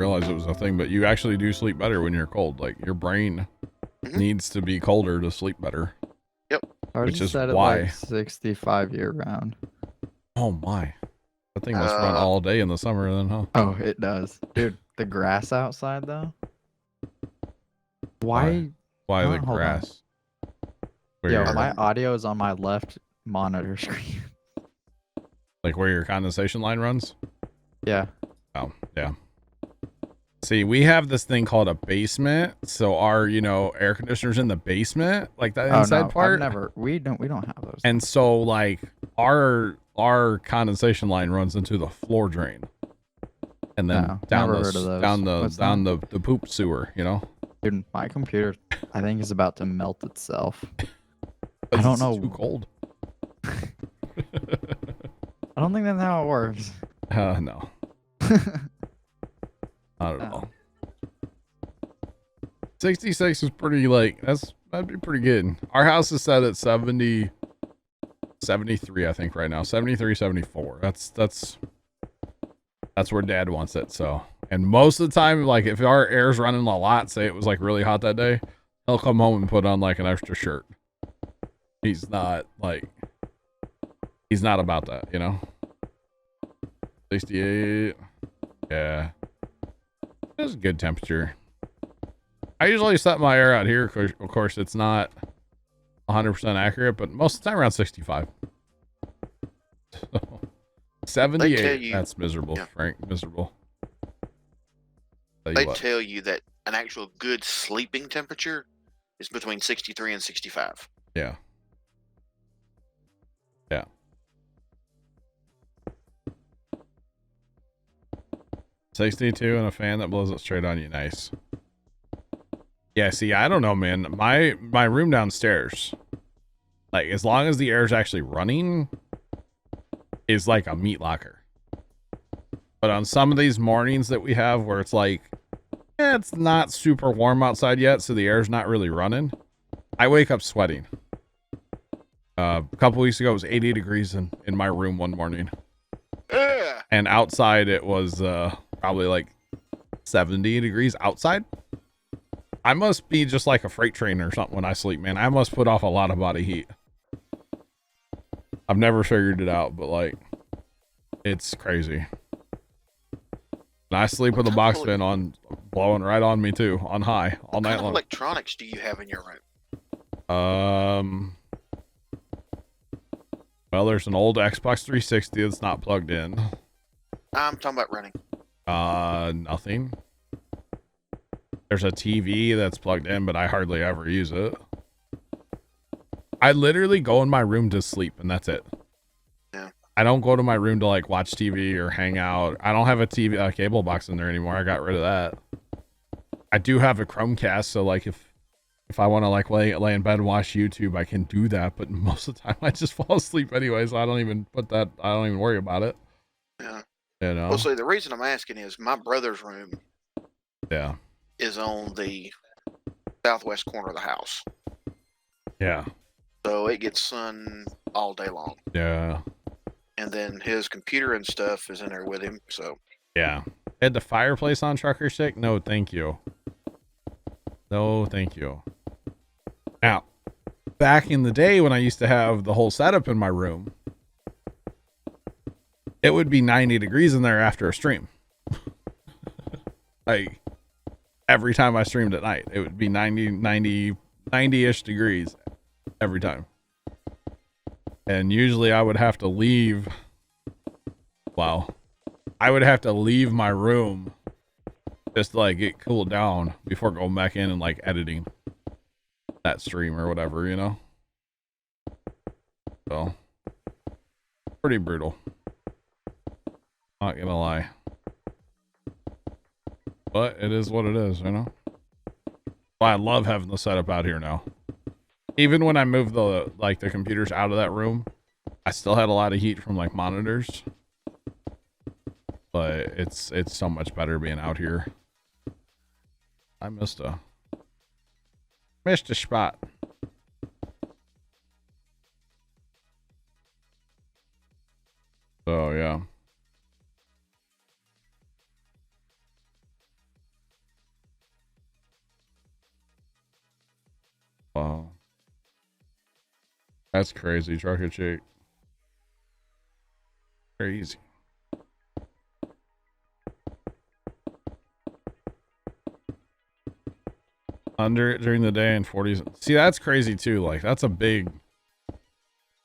realize it was a thing, but you actually do sleep better when you're cold. Like your brain needs to be colder to sleep better. Yep. Which is set it why. like 65 year round. Oh my. That thing must run all day in the summer then, huh? Oh, it does. Dude, the grass outside though. Why the hold on. grass? Yo, my audio is on my left monitor screen. Like where your condensation line runs? Yeah. Oh, yeah. See, we have this thing called a basement, so our, air conditioner's in the basement, like that inside part. We don't have those. And so like our condensation line runs into the floor drain. And then down the poop sewer, Dude, my computer I think is about to melt itself. I don't know. It's too cold. I don't think that's how it works. No. Not at all. 66 is pretty that'd be pretty good. Our house is set at 73, I think right now. 73, 74. That's where Dad wants it. So, and most of the time, like if our air's running a lot, say it was like really hot that day, he'll come home and put on like an extra shirt. He's not about that, 68. Yeah. It's a good temperature. I usually set my air out here. Of course, it's not 100% accurate, but most of the time around 65. So, 78. That's miserable, yeah. Frank. Miserable. They tell you that an actual good sleeping temperature is between 63 and 65. Yeah. Yeah. $62 and a fan that blows it straight on you. Nice. Yeah, see, I don't know, man. My room downstairs, like as long as the air is actually running, is like a meat locker. But on some of these mornings that we have where it's like, it's not super warm outside yet, so the air's not really running, I wake up sweating. A couple weeks ago, it was 80 degrees in my room one morning. And outside it was probably like 70 degrees outside. I must be just like a freight train or something when I sleep, man. I must put off a lot of body heat. I've never figured it out, but like, it's crazy. And I sleep with a box fan on, blowing right on me too, on high, all night long. What electronics do you have in your room? Well, there's an old Xbox 360 that's not plugged in. I'm talking about running. Nothing. There's a TV that's plugged in, but I hardly ever use it. I literally go in my room to sleep, and that's it. Yeah. I don't go to my room to like watch TV or hang out. I don't have a TV cable box in there anymore. I got rid of that. I do have a Chromecast, so like if I want to like lay in bed and watch YouTube, I can do that. But most of the time, I just fall asleep anyway, so I don't even worry about it. Yeah. Well, see, the reason I'm asking is my brother's room. Yeah. Is on the southwest corner of the house. Yeah. So it gets sun all day long. Yeah. And then his computer and stuff is in there with him. So. Yeah. Had the fireplace on trucker stick? No, thank you. No, thank you. Now, back in the day when I used to have the whole setup in my room, it would be 90 degrees in there after a stream. Like, every time I streamed at night, it would be 90-ish degrees every time. And usually I would have to leave. Wow. I would have to leave my room just to like get cooled down before going back in and like editing that stream or whatever, So, pretty brutal. Not gonna lie. But it is what it is, Well, I love having the setup out here now. Even when I moved the computers out of that room, I still had a lot of heat from like monitors. But it's so much better being out here. I missed a spot. So yeah. That's crazy, truck or cheek. Crazy. Under it during the day and 40s. See, that's crazy too. Like, that's a big.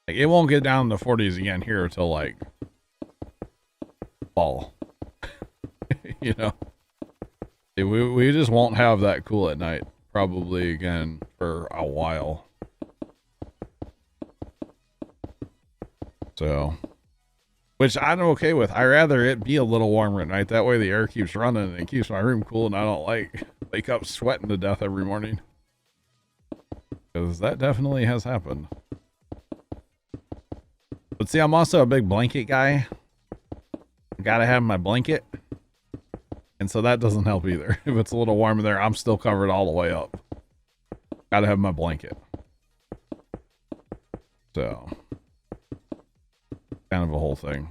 Like, it won't get down to 40s again here until like fall. You know, we just won't have that cool at night probably again for a while. So, which I'm okay with. I rather it be a little warmer at night. That way the air keeps running and it keeps my room cool, and I don't like wake up sweating to death every morning. Because that definitely has happened. But see, I'm also a big blanket guy. I gotta have my blanket. And so that doesn't help either. If it's a little warmer there, I'm still covered all the way up. Gotta have my blanket. So, kind of a whole thing.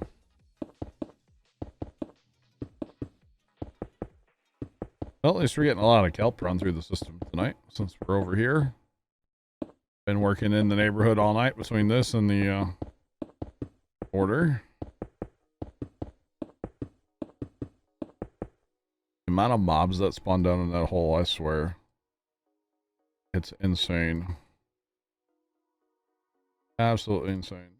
Well, at least we're getting a lot of kelp run through the system tonight since we're over here. Been working in the neighborhood all night between this and the border. The amount of mobs that spawn down in that hole, I swear. It's insane. Absolutely insane.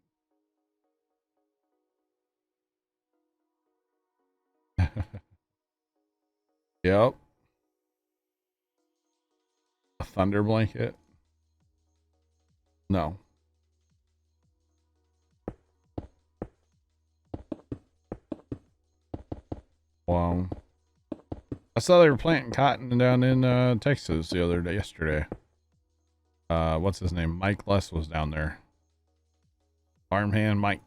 Yep. A thunder blanket? No. Wow. I saw they were planting cotton down in Texas the other day, yesterday. What's his name? Mike Less was down there. Farmhand Mike.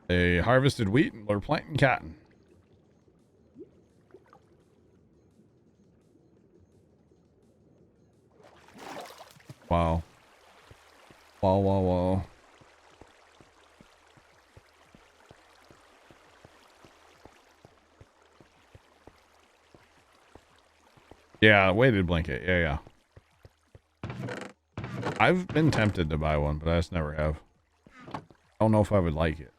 They harvested wheat and they're planting cotton. Wow. Wow, wow, wow. Yeah, weighted blanket. Yeah, yeah. I've been tempted to buy one, but I just never have. I don't know if I would like it.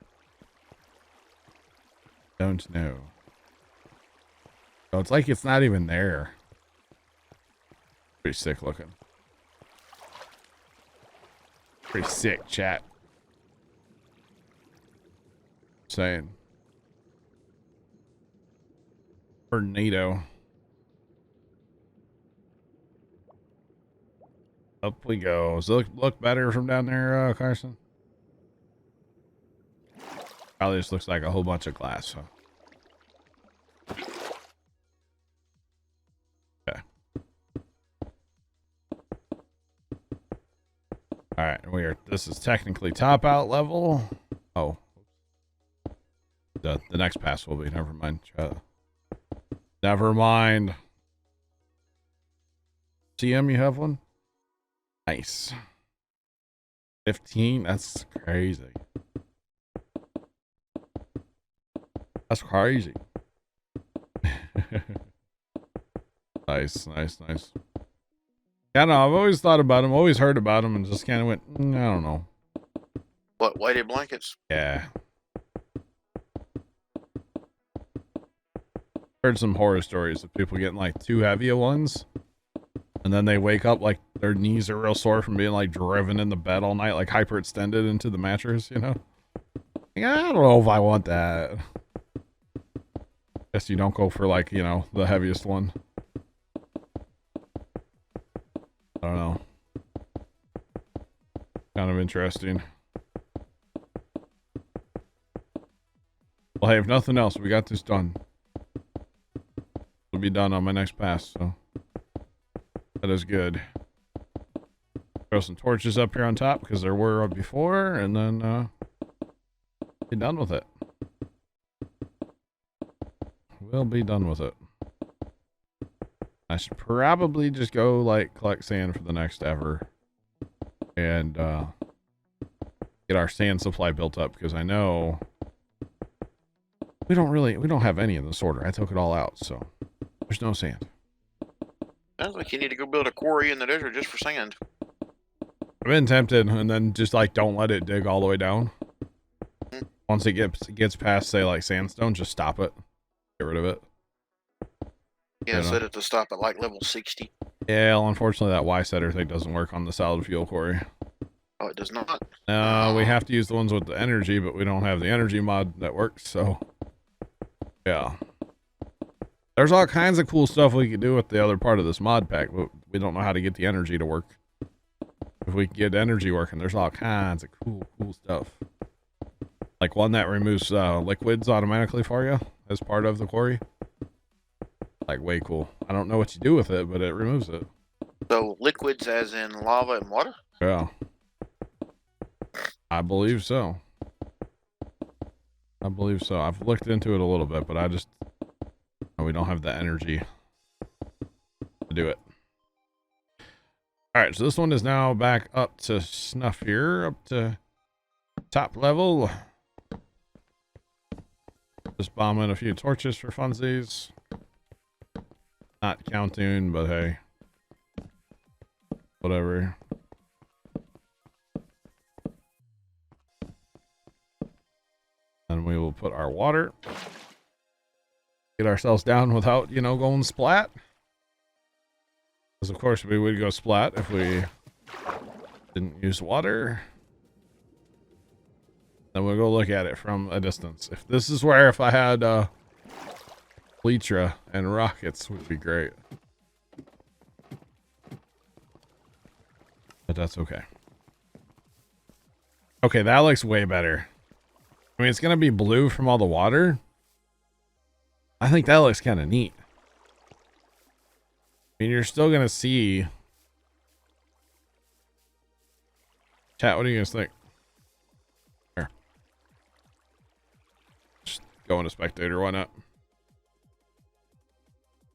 Don't know. So it's like it's not even there. Pretty sick looking. Pretty sick, chat. Saying. Tornado. Up we go. Does it look better from down there, Carson? Probably just looks like a whole bunch of glass, huh? Okay. Alright, this is technically top out level. Oh. The next pass will be, never mind. Never mind. CM, you have one? Nice. 15? That's crazy. That's crazy. Nice, nice, nice. Yeah, no, I've always thought about him, always heard about him, and just kind of went, I don't know. What, weighted blankets? Yeah. Heard some horror stories of people getting like too heavy at ones. And then they wake up like their knees are real sore from being like driven in the bed all night, like hyperextended into the mattress, you know? Like, I don't know if I want that. Guess you don't go for like, you know, the heaviest one. I don't know. Kind of interesting. Well, hey, if nothing else, we got this done. It'll be done on my next pass, so that is good. Throw some torches up here on top because there were before, and then be done with it. We'll be done with it. I should probably just go like collect sand for the next ever and get our sand supply built up, because I know we don't have any in this order. I took it all out, so there's no sand. Sounds like you need to go build a quarry in the desert just for sand. I've been tempted, and then just like don't let it dig all the way down. Once it gets past, say, like sandstone, just stop it. Get rid of it. Yeah, set it to stop at like level 60. Yeah, well, unfortunately that Y setter thing doesn't work on the solid fuel quarry. Oh, it does not? No, we have to use the ones with the energy, but we don't have the energy mod that works, so yeah. There's all kinds of cool stuff we could do with the other part of this mod pack, but we don't know how to get the energy to work. If we can get energy working, there's all kinds of cool stuff. Like one that removes liquids automatically for you as part of the quarry. Like way cool. I don't know what you do with it, but it removes it. So liquids as in lava and water? Yeah. I believe so. I believe so. I've looked into it a little bit, but we don't have the energy to do it. All right, so this one is now back up to snuff here, up to top level. Just bomb in a few torches for funsies. Not counting, but hey. Whatever. And we will put our water. Get ourselves down without, going splat. Because of course we would go splat if we didn't use water. Then we'll go look at it from a distance. If this is where if I had Lytra and rockets would be great. But that's okay. Okay, that looks way better. I mean, it's going to be blue from all the water. I think that looks kind of neat. I mean, you're still going to see... Chat, what do you guys think? Here. Just go into spectator, why not?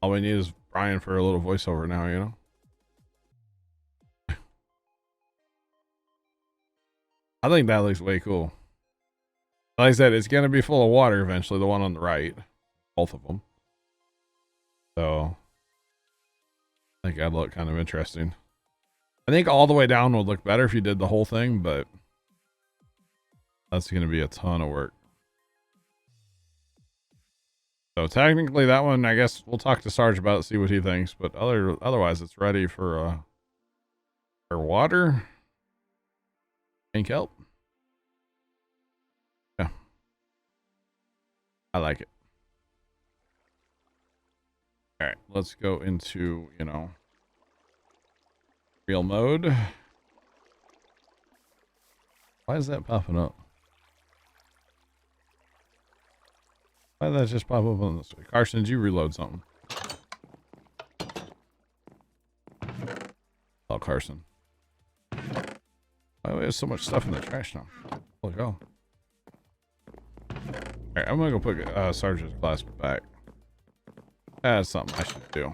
All we need is Brian for a little voiceover now, I think that looks way cool. Like I said, it's going to be full of water eventually, the one on the right. Both of them. So, I think that'd look kind of interesting. I think all the way down would look better if you did the whole thing, but that's going to be a ton of work. So technically that one, I guess we'll talk to Sarge about it, see what he thinks, but otherwise it's ready for water and kelp. Yeah. I like it. All right, let's go into, real mode. Why is that popping up? Why did that just pop up on this way? Carson, did you reload something? Oh, Carson. Why do we have so much stuff in the trash now? Look, go. Alright, I'm gonna go put Sergeant's glass back. That's something I should do.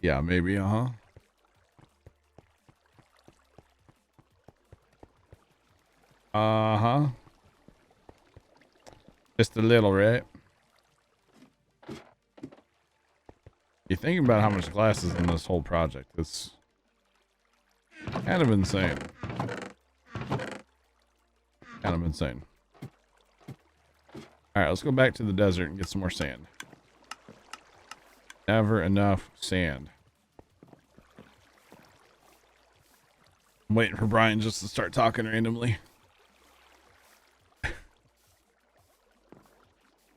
Yeah, maybe, uh-huh. Uh-huh. Just a little, right? You think about how much glass is in this whole project. It's kind of insane. Kind of insane. Alright, let's go back to the desert and get some more sand. Never enough sand. I'm waiting for Brian just to start talking randomly.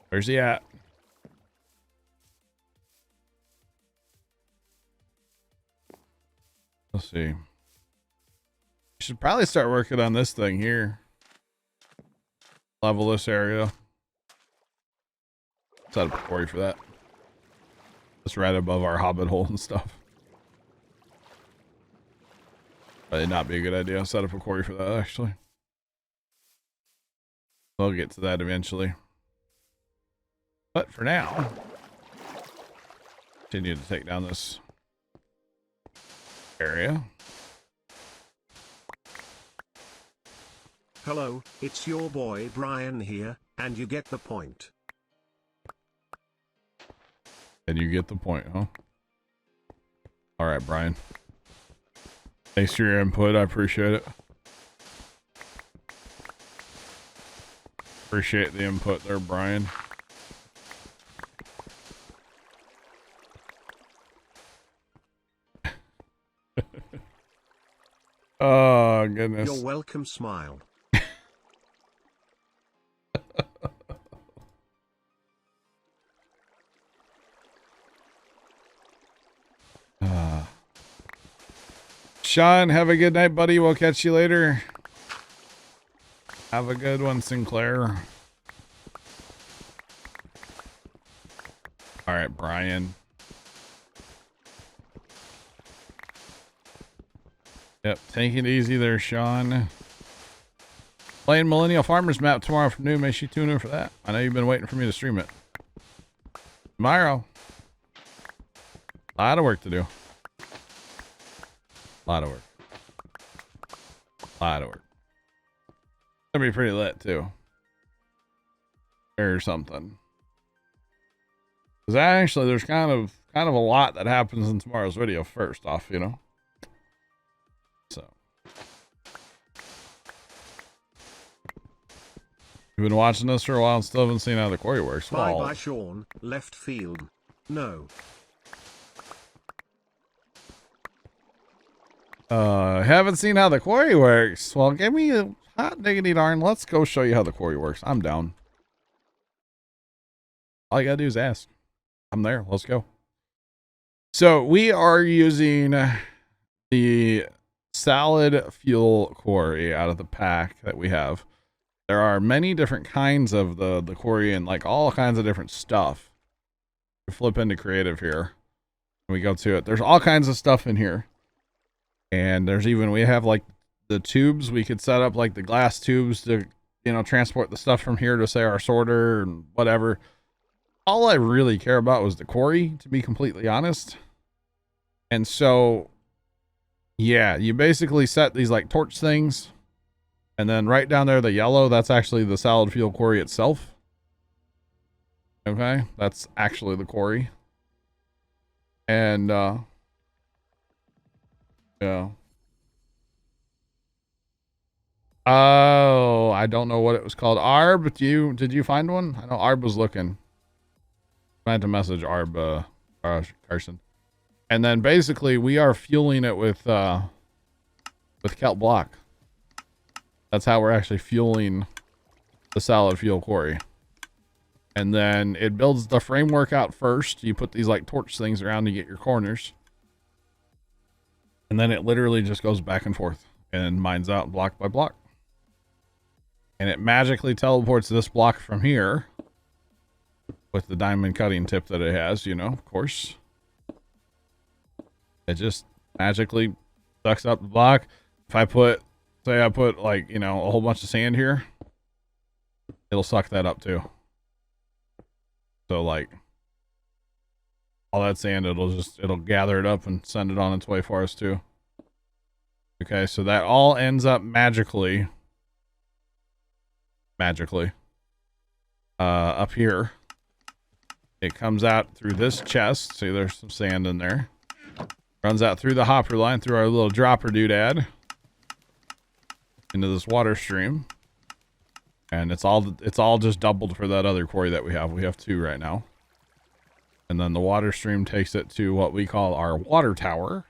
Where's he at? Let's see. We should probably start working on this thing here. Level this area. Set up a quarry for that. Just right above our hobbit hole and stuff. Probably not be a good idea. Set up a quarry for that, actually. We'll get to that eventually. But for now, continue to take down this area. Hello, it's your boy Brian here, and you get the point. And you get the point, huh? All right, Brian. Thanks for your input. I appreciate it. Appreciate the input there, Brian. Oh, goodness. You're welcome, smile. Sean, have a good night, buddy. We'll catch you later. Have a good one, Sinclair. All right, Brian. Yep, take it easy there, Sean. Playing Millennial Farmers Map tomorrow afternoon. Make sure you tune in for that. I know you've been waiting for me to stream it. Tomorrow. A lot of work to do. A lot of work. A lot of work. It's gonna be pretty lit too. Or something. Because actually there's kind of a lot that happens in tomorrow's video first off, you know. So you've been watching this for a while and still haven't seen how the quarry works. Bye Well, bye, Sean. Left field. No. Haven't seen how the quarry works. Well, give me a hot diggity darn. Let's go show you how the quarry works. I'm down. All you gotta do is ask. I'm there. Let's go. So we are using the solid fuel quarry out of the pack that we have. There are many different kinds of the quarry and like all kinds of different stuff. We flip into creative here. We go to it. There's all kinds of stuff in here. And there's even, we have like the tubes. We could set up like the glass tubes to, you know, transport the stuff from here to say our sorter and whatever. All I really care about was the quarry, to be completely honest. And so, yeah, you basically set these like torch things. And then right down there, the yellow, that's actually the solid fuel quarry itself. Okay, that's actually the quarry. And, yeah. Oh, I don't know what it was called. Arb, did you find one? I know Arb was looking. I had to message Arb, Carson. And then basically we are fueling it with kelp block. That's how we're actually fueling the solid fuel quarry. And then it builds the framework out first. You put these like torch things around to get your corners. And then it literally just goes back and forth and mines out block by block. And it magically teleports this block from here with the diamond cutting tip that it has, you know, of course. It just magically sucks up the block. If I put, say I put like, you know, a whole bunch of sand here, it'll suck that up too. So like all that sand, it'll gather it up and send it on its way for us too. Okay, so that all ends up magically up here. It comes out through this chest. See, there's some sand in there. Runs out through the hopper line, through our little dropper doodad, into this water stream. And it's all just doubled for that other quarry that we have. We have 2 right now. And then the water stream takes it to what we call our water tower.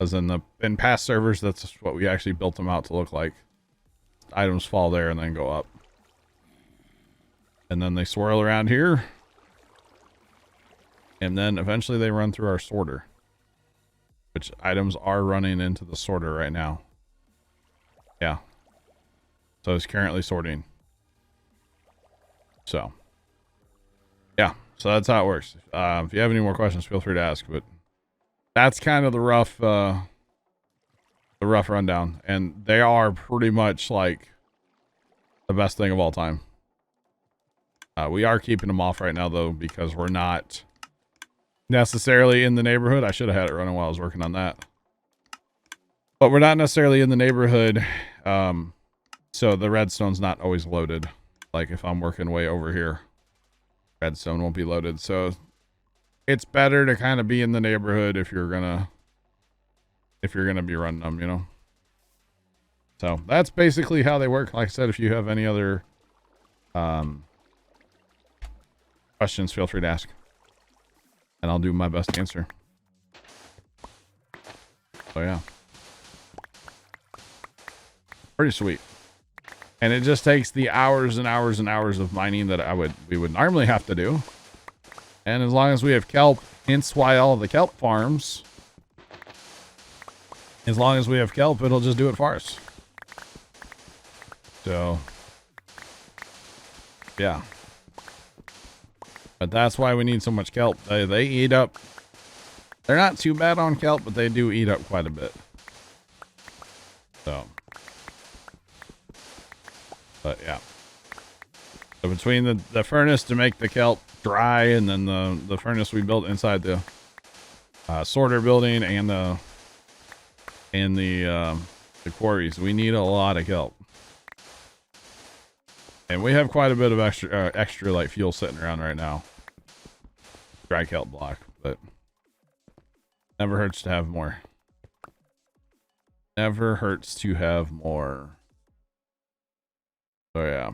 As in past servers, that's what we actually built them out to look like. Items fall there and then go up. And then they swirl around here. And then eventually they run through our sorter. Which items are running into the sorter right now. Yeah. So it's currently sorting. So. Yeah. So that's how it works. If you have any more questions, feel free to ask. But that's kind of the rough rundown. And they are pretty much like the best thing of all time. We are keeping them off right now, though, because we're not necessarily in the neighborhood. I should have had it running while I was working on that. But we're not necessarily in the neighborhood. So the redstone's not always loaded. Like if I'm working way over here, redstone won't be loaded. So it's better to kind of be in the neighborhood if you're gonna if you're going to be running them, you know. So that's basically how they work. Like I said, if you have any other questions, feel free to ask. And I'll do my best to answer. So yeah. Pretty sweet. And it just takes the hours and hours and hours of mining that we would normally have to do. And as long as we have kelp, hence why all the kelp farms, as long as we have kelp, it'll just do it for us. So, yeah. But that's why we need so much kelp. They eat up. They're not too bad on kelp, but they do eat up quite a bit. So. But yeah. So between the furnace to make the kelp dry and then the furnace we built inside the sorter building and the quarries, we need a lot of kelp. And we have quite a bit of extra like fuel sitting around right now. Dry kelp block, but never hurts to have more. Never hurts to have more. So yeah.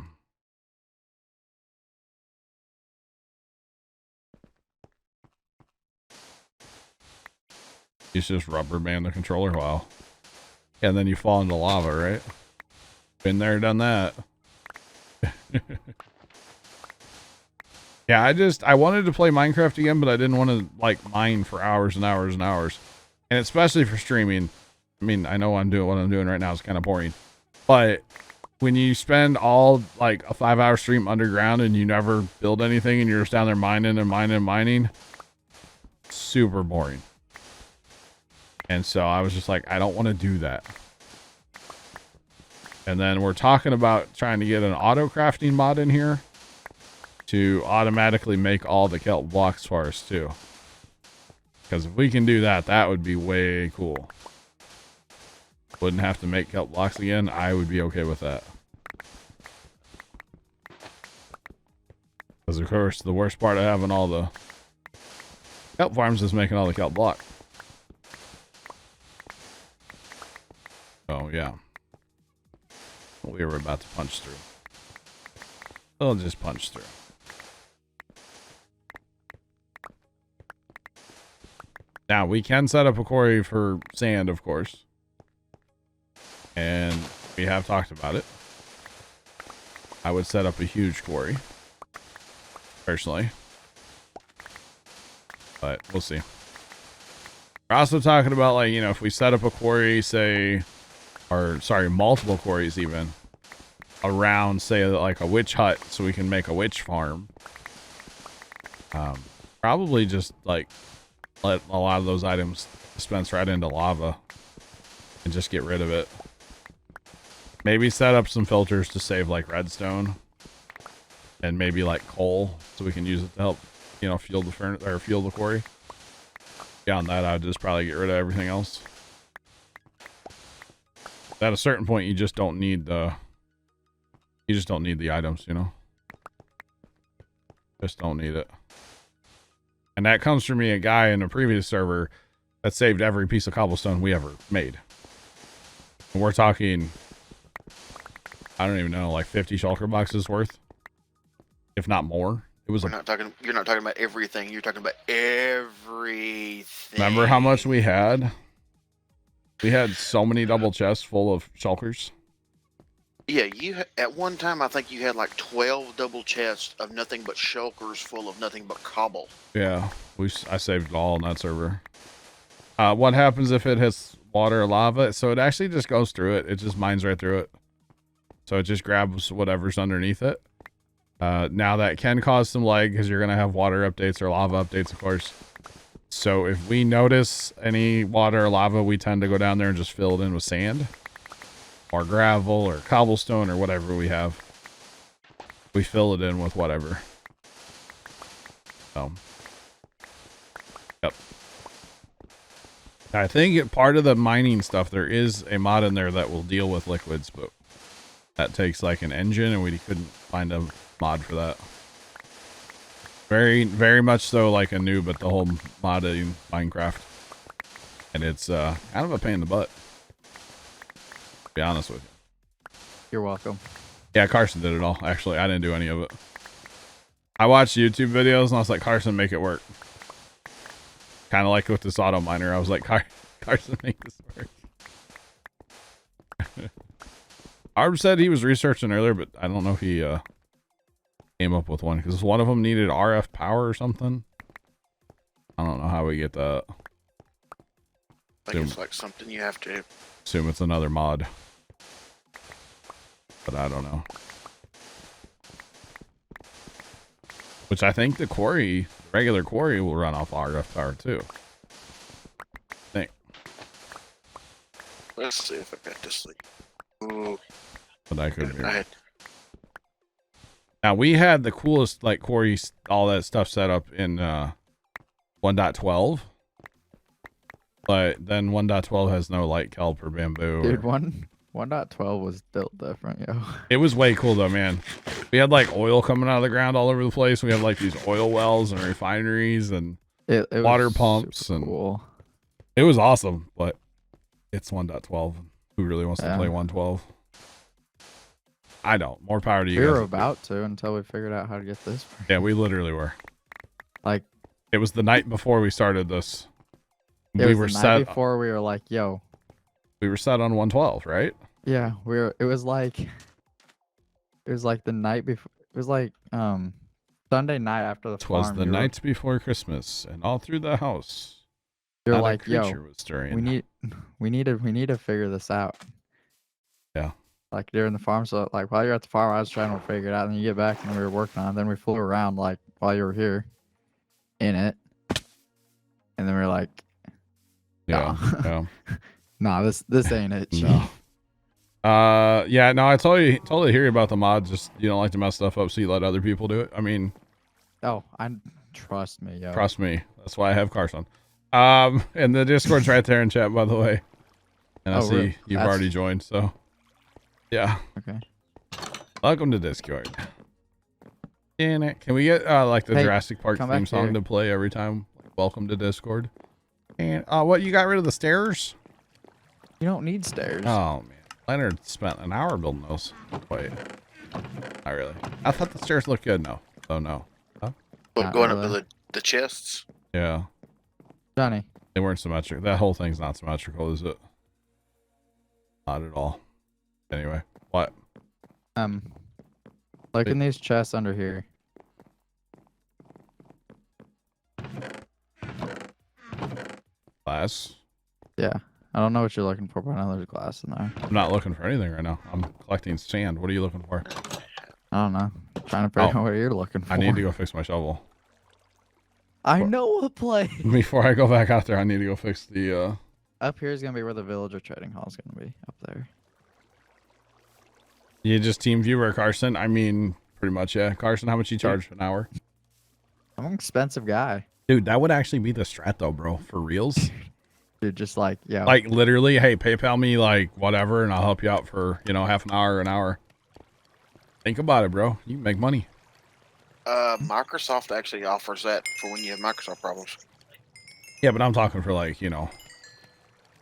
You just rubber band the controller, wow. And then you fall into lava, right? Been there, done that. Yeah, I wanted to play Minecraft again, but I didn't want to like mine for hours and hours and hours. And especially for streaming. I mean, I know what I'm doing right now is kind of boring. But when you spend all like a 5-hour stream underground and you never build anything and you're just down there mining and mining and mining, super boring. And so I was just like, I don't want to do that. And then we're talking about trying to get an auto crafting mod in here to automatically make all the kelp blocks for us too. Because if we can do that, that would be way cool. Wouldn't have to make kelp blocks again. I would be okay with that. Because of course, the worst part of having all the kelp farms is making all the kelp block. Oh yeah. We were about to punch through. We'll just punch through. Now, we can set up a quarry for sand, of course. And we have talked about it. I would set up a huge quarry. Personally. But we'll see. We're also talking about, like, you know, if we set up a quarry, say, or sorry, multiple quarries even, around, say, like a witch hut, so we can make a witch farm. Probably just, like, let a lot of those items dispense right into lava and just get rid of it. Maybe set up some filters to save like redstone and maybe like coal so we can use it to help, you know, fuel the furnace or fuel the quarry. Beyond that, I would just probably get rid of everything else. At a certain point, you just don't need the items, you know. Just don't need it. And that comes from me, a guy in a previous server that saved every piece of cobblestone we ever made. And we're talking, I don't even know, like 50 shulker boxes worth, if not more. It was. You're not talking about everything. You're talking about everything. Remember how much we had? We had so many double chests full of shulkers. Yeah, at one time I think you had like 12 double chests of nothing but shulkers full of nothing but cobble. Yeah, I saved it all on that server. What happens if it hits water or lava? So it actually just goes through it. It just mines right through it. So it just grabs whatever's underneath it. Now that can cause some lag because you're gonna have water updates or lava updates, of course. So if we notice any water or lava, we tend to go down there and just fill it in with sand. Or gravel or cobblestone or whatever we have. We fill it in with whatever. So. Yep. I think part of the mining stuff, there is a mod in there that will deal with liquids, but that takes like an engine and we couldn't find a mod for that. Very, very much so like a noob at the whole modding Minecraft. And it's kind of a pain in the butt. To be honest with you. You're welcome. Yeah, Carson did it all. Actually, I didn't do any of it. I watched YouTube videos and I was like, Carson, make it work. Kind of like with this auto miner. I was like, Carson, make this work. Arb said he was researching earlier, but I don't know if he came up with one because one of them needed RF power or something. I don't know how we get that. I think it's like something you have to. Assume it's another mod. But I don't know. Which I think the quarry, regular quarry, will run off RF power too. I think. Let's see if I got this thing. Ooh, But I could be. I had, Now we had the coolest like quarry, all that stuff set up in 1.12. But then 1.12 has no light kelp or bamboo. Dude, 1.12 was built different, yo. It was way cool though, man. We had like oil coming out of the ground all over the place. We had like these oil wells and refineries and It water was pumps super and cool. it was awesome. But it's 1.12. Who really wants to Yeah. play 1.12? I don't. More power to you We guys. were about to until we figured out how to get this. Yeah, we literally were. Like, It was the night before we started this. it We was were the night set. before we were like, yo, We were set on 1.12, right? yeah, it was like the night before. It was like Sunday night after the It was farm. the night before Christmas, and all through the house, You're not like, a yo, creature was stirring. we need to figure this out. Yeah. Like during the farm, so like while you're at the farm, I was trying to figure it out, and then you get back and we were working on it. Then we flew around like while you were here, in it, and then we were like, Yeah. nah, Yeah. nah, this ain't it. Chief. No. Yeah, no, I totally hear you about the mods. Just you don't like to mess stuff up, so you let other people do it. I mean, Oh, trust me, yo. trust me, that's why I have Carson. And the Discord's right there in chat, by the way. And I Oh, see really? you've That's- already joined, so yeah. Okay. Welcome to Discord. Can we get like the Hey, Jurassic Park come theme back song here. to play every time? Welcome to Discord. And what, you got rid of the stairs? You don't need stairs. Oh man, Leonard spent an hour building those. Wait, not really. I thought the stairs looked good. No, oh no. Huh? but Not going up really. to the chests. Yeah, Johnny, they weren't symmetric. That whole thing's not symmetrical, is it? Not at all. Anyway, what? look in these chests under here. Glass? Yeah. I don't know what you're looking for, but I know there's glass in there. I'm not looking for anything right now. I'm collecting sand. What are you looking for? I don't know. Trying to figure Oh. out what you're looking for. I need to go fix my shovel. I know a place. Before I go back out there, I need to go fix the Up here is gonna be where the villager trading hall is gonna be. Up there. You just team viewer, Carson. I mean, pretty much, yeah. Carson, how much you charge an hour? I'm an expensive guy. Dude, that would actually be the strat though, bro. For reals. Dude, just like, yeah. Like literally, hey, PayPal me like whatever and I'll help you out for, half an hour, an hour. Think about it, bro. You can make money. Microsoft actually offers that for when you have Microsoft problems. Yeah, but I'm talking for like,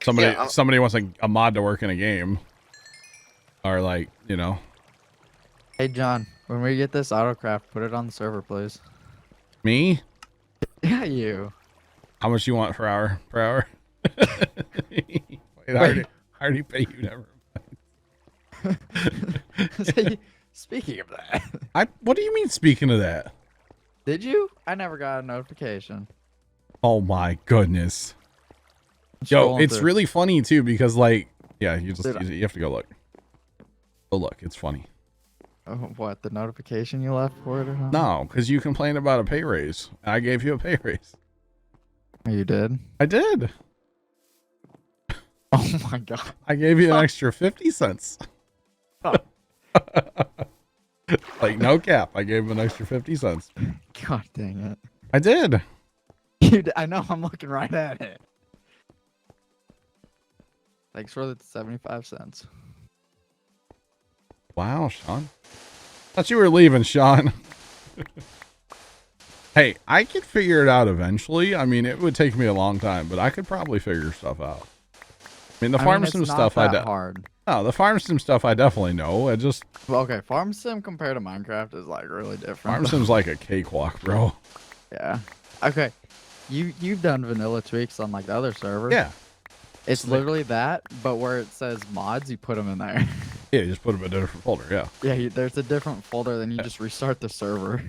somebody Yeah, somebody wants a mod to work in a game. Or like, Hey, John, when we get this autocraft, put it on the server, please. me? Yeah, you. How much you want per hour? Wait, I already pay you, never mind. Speaking of that, What do you mean speaking of that? did you? I never got a notification. Oh my goodness. I'm Yo, scrolling it's through. really funny too because like, yeah, you Dude, have to go look. Go look, it's funny. Oh, what, the notification you left for it or something? No, because you complained about a pay raise. I gave you a pay raise. You did? I did. Oh my god. I gave you an extra 50 cents. Like no cap. I gave him an extra 50 cents. God dang it. I did. I know, I'm looking right at it. Thanks for the 75 cents. Wow, Sean. Thought you were leaving, Sean. Hey, I could figure it out eventually. I mean, it would take me a long time, but I could probably figure stuff out. I mean, the farm sim it's stuff not that hard. No, the farm sim stuff I definitely know. I just Well, okay, farm sim compared to Minecraft is like really different. farm sim's like a cakewalk, bro. Yeah. Okay. You've done vanilla tweaks on like the other server. Yeah. It's literally that, but where it says mods, you put them in there. Yeah, you just put them in a different folder. Yeah. Yeah, there's a different folder, then you just restart the server.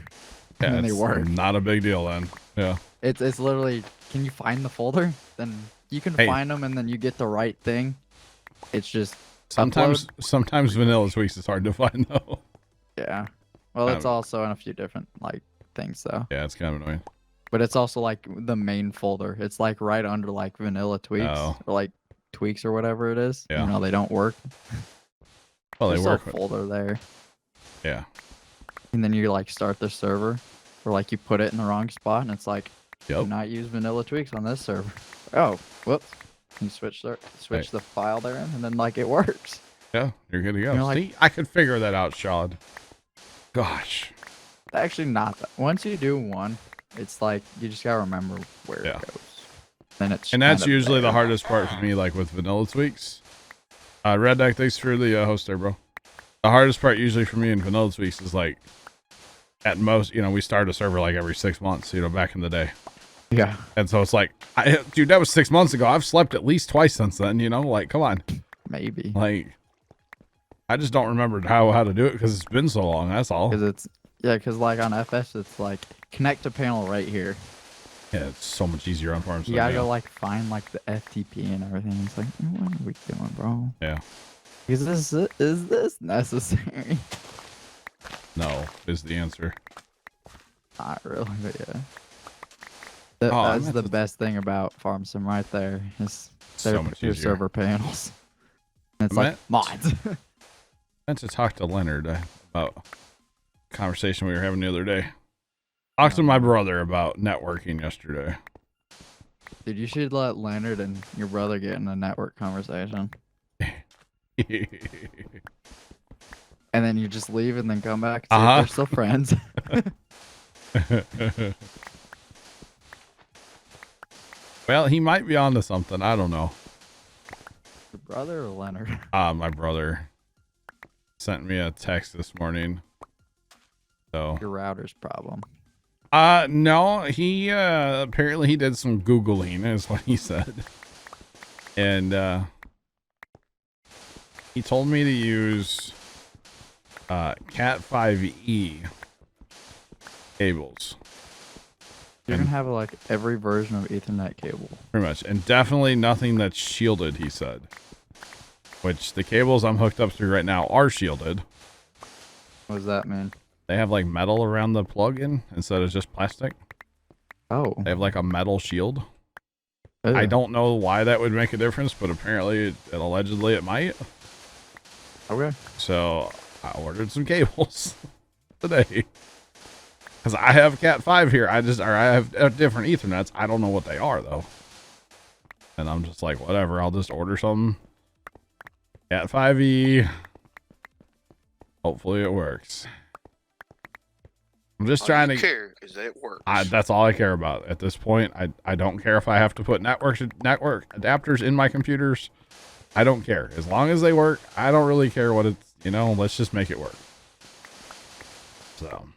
Yeah, And then they it's work. not a big deal then. Yeah. It's literally, can you find the folder? Then you can find them, and then you get the right thing. It's just sometimes upload. vanilla tweaks is hard to find though. Yeah. Well, it's also in a few different like things though. Yeah, it's kind of annoying. But it's also like the main folder. It's like right under like vanilla tweaks or like tweaks or whatever it is. Yeah. You know, they don't work. Well, they There's work. a folder there. Yeah. And then you like start the server, or like you put it in the wrong spot, and it's like, Yep. do not use vanilla tweaks on this server. Oh, whoops. You switch the file there in, and then like it works. Yeah, you're good to go. You're like- See, I could figure that out, Shad. Gosh. Actually, not that. Once you do one, it's like you just gotta remember where it goes. Then it's And that's kind of usually the there. hardest part for me, like with vanilla tweaks. Red Deck, thanks for the host there, bro. The hardest part usually for me in vanilla tweaks is like, at most, you know, we start a server like every 6 months, you know, back in the day. Yeah. And so it's like, dude, that was 6 months ago. I've slept at least twice since then, you know, like, come on. Maybe. Like, I just don't remember how to do it because it's been so long. That's all. Because like on FS, it's like connect to panel right here. Yeah, it's so much easier on farms. You gotta go like find like the FTP and everything. It's like, what are we doing, bro? Yeah. Is this necessary? No, is the answer. Not really, but yeah. That's the best thing about farm sim right there. Is so much your easier. server panels. And it's I like mods. I meant to talk to Leonard about a conversation we were having the other day. Talked to my brother about networking yesterday. Dude, you should let Leonard and your brother get in a network conversation. And then you just leave and then come back and see if they're still friends. Well, he might be onto something. I don't know. Your brother or Leonard? My brother sent me a text this morning. So Your router's problem. no, he apparently he did some Googling is what he said. And he told me to use Cat 5e cables. You're gonna have like every version of Ethernet cable. Pretty much. And definitely nothing that's shielded, he said. Which the cables I'm hooked up to right now are shielded. What does that mean? They have like metal around the plug-in instead of just plastic. Oh. They have like a metal shield. Ew. I don't know why that would make a difference, but apparently allegedly it might. Okay. So I ordered some cables today. Because I have Cat 5 here. I have different Ethernets. I don't know what they are though. And I'm just like, whatever, I'll just order some Cat 5e. Hopefully it works. I'm just trying to care is that it works. That's all I care about at this point. I don't care if I have to put network adapters in my computers. I don't care. As long as they work, I don't really care what it's, you know, let's just make it work. So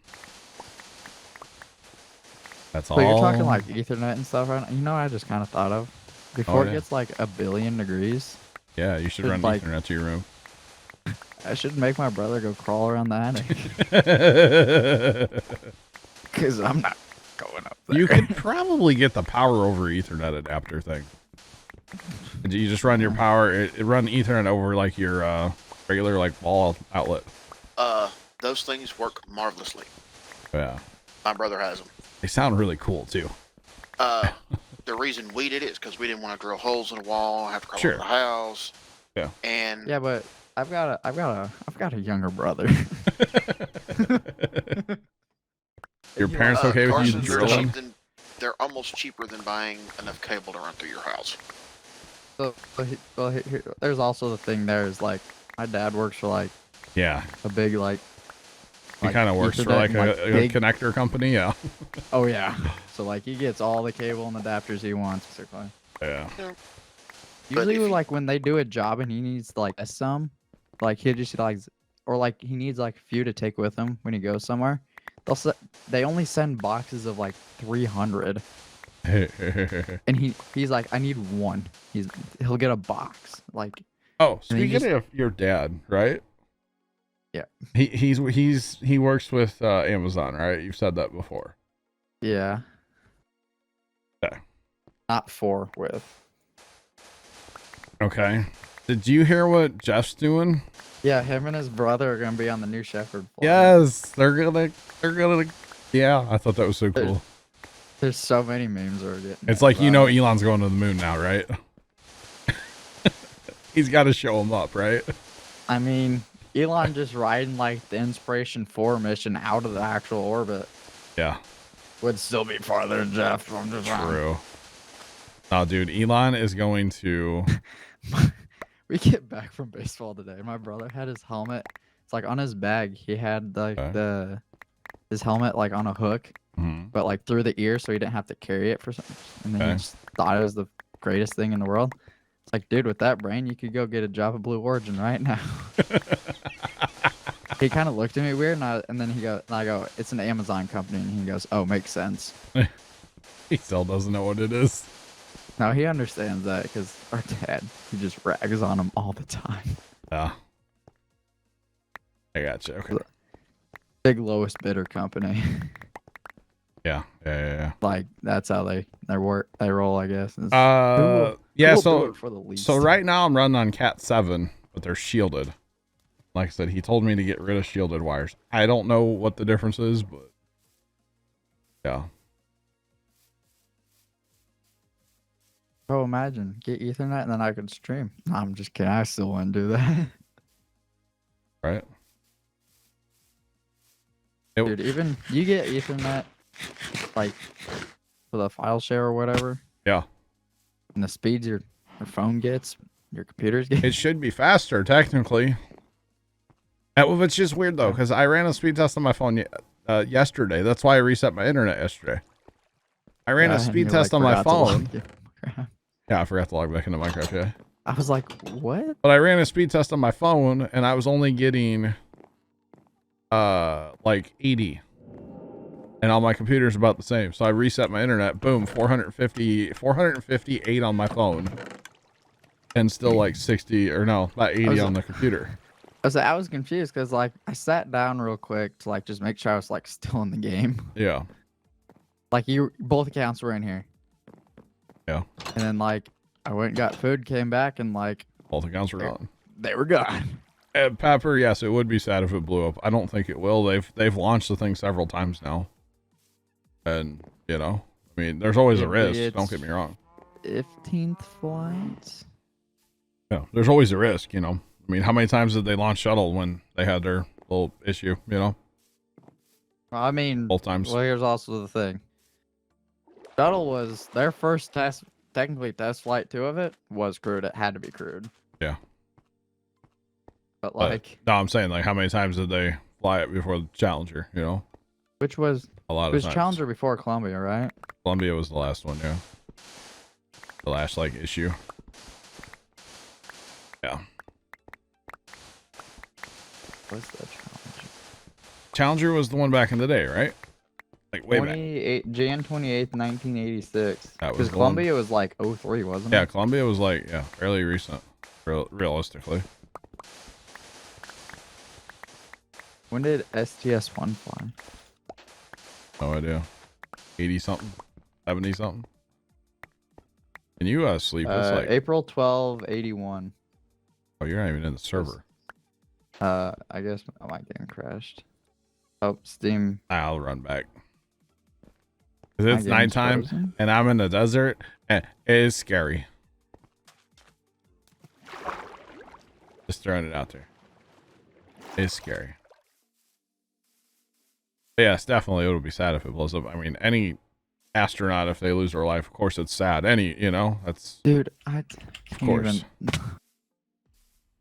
that's all. So you're talking like Ethernet and stuff right now? You know what I just kind of thought of? Before it gets like 1 billion degrees. Yeah, you should run like, Ethernet to your room. I should make my brother go crawl around the attic. Because I'm not going up there. You could probably get the power over Ethernet adapter thing. You just run your power, it run Ethernet over like your regular like wall outlet. Those things work marvelously. Yeah. My brother has them. They sound really cool too. The reason we did it is because we didn't want to drill holes in the wall, have to crawl over the house. Yeah. And yeah, but I've got a younger brother. Your parents okay with you Carson's drilling? they're almost cheaper than buying enough cable to run through your house. So, there's also the thing there is like my dad works for like a big like He Like, kind of works for Ethernet like and, a big- connector company. Yeah. Oh yeah. So like he gets all the cable and adapters he wants, basically. Yeah. But Usually, if you- like when they do a job and he needs like some, like he'll just like, or like he needs like a few to take with him when he goes somewhere. They only send boxes of like 300, and he's like, I need one. He'll get a box. Like Oh, And he speaking of your dad, right? Yeah. He works with Amazon, right? You've said that before. yeah. Okay. Not for with. Okay. Did you hear what Jeff's doing? Yeah, him and his brother are gonna be on the new Shepherd flight. Yes, they're gonna. Yeah, I thought that was so cool. There's so many memes are getting. It's made like, you about know, it. Elon's going to the moon now, right? He's got to show him up, right? I mean, Elon just riding like the Inspiration 4 mission out of the actual orbit Yeah, would still be farther than Jeff. I'm just saying. true. Oh, dude, Elon is going to. We get back from baseball today. My brother had his helmet. It's like on his bag. He had like Okay. his helmet like on a hook, Mhm. but like through the ear, so he didn't have to carry it for something. And then Okay. he just thought it was the greatest thing in the world. It's like, dude, with that brain, you could go get a job at Blue Origin right now. He kind of looked at me weird, and then I go, it's an Amazon company, and he goes, oh, makes sense. He still doesn't know what it is. No, he understands that because our dad, he just rags on him all the time. Yeah. I gotcha. Okay. Big lowest bidder company. Yeah. Like that's how they roll, I guess. Is, Yeah. who will do So it for the least? So right now I'm running on Cat 7, but they're shielded. Like I said, he told me to get rid of shielded wires. I don't know what the difference is, but yeah. Oh, imagine get Ethernet and then I could stream. No, I'm just kidding. I still wouldn't do that, Right. dude. Even you get Ethernet, like for the file share or whatever. Yeah. And the speeds your phone gets, your computers get. It should be faster, technically. Well, it's just weird, though, because I ran a speed test on my phone yesterday. That's why I reset my internet yesterday. I ran Yeah, a and speed you, test on like, my forgot to phone. log in. Yeah, I forgot to log back into Minecraft, yeah. I was like, what? But I ran a speed test on my phone, and I was only getting, like 80. And on my computer's about the same. So I reset my internet. Boom, 458 on my phone. And still like 60, or no, about 80 on the computer. I was confused because like I sat down real quick to like just make sure I was like still in the game. Yeah. Like both accounts were in here. Yeah. And then like I went and got food, came back, and like Both accounts were gone. they were gone. Pepper, yes, it would be sad if it blew up. I don't think it will. They've launched the thing several times now. And, you know, I mean, there's always a risk. Don't get me wrong. 15th flight. Yeah, there's always a risk, you know. I mean, how many times did they launch shuttle when they had their little issue, you know? Well, I mean, Both times. well, here's also the thing. Shuttle was their first test, technically test flight 2 of it was crewed. It had to be crewed. Yeah. But like, No, I'm saying, like, how many times did they fly it before the Challenger, you know? which was A lot it of was times. Challenger before Columbia, right? Columbia was the last one, yeah. The last, like, issue. Yeah. What's the Challenger? Challenger was the one back in the day, right? Like, way back. 28 28th, 1986. That was Because the one. Columbia was like 03, wasn't Yeah, it? Columbia was, like, yeah, fairly recent, realistically. When did STS-1 fly? No idea. 80-something? 70-something? And you sleep, it's like, April 12, 81. oh, you're not even in the server. I guess my game crashed. Oh, Steam. I'll run back. 'Cause My it's game's nighttime, frozen. and I'm in the desert, and it is scary. Just throwing it out there. It's scary. But yes, definitely, it would be sad if it blows up. I mean, any astronaut, if they lose their life, of course it's sad. You know, that's, Dude, I can't course. even.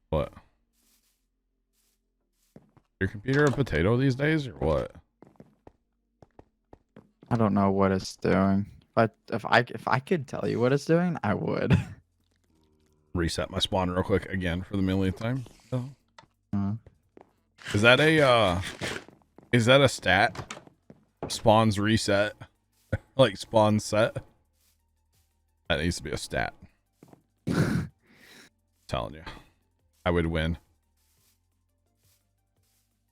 what? Your computer a potato these days or what? I don't know what it's doing. But if I could tell you what it's doing, I would. Reset my spawn real quick again for the millionth time. Oh. Uh, Is that a stat? Spawns reset? Like spawn set? That needs to be a stat. Telling you. I would win.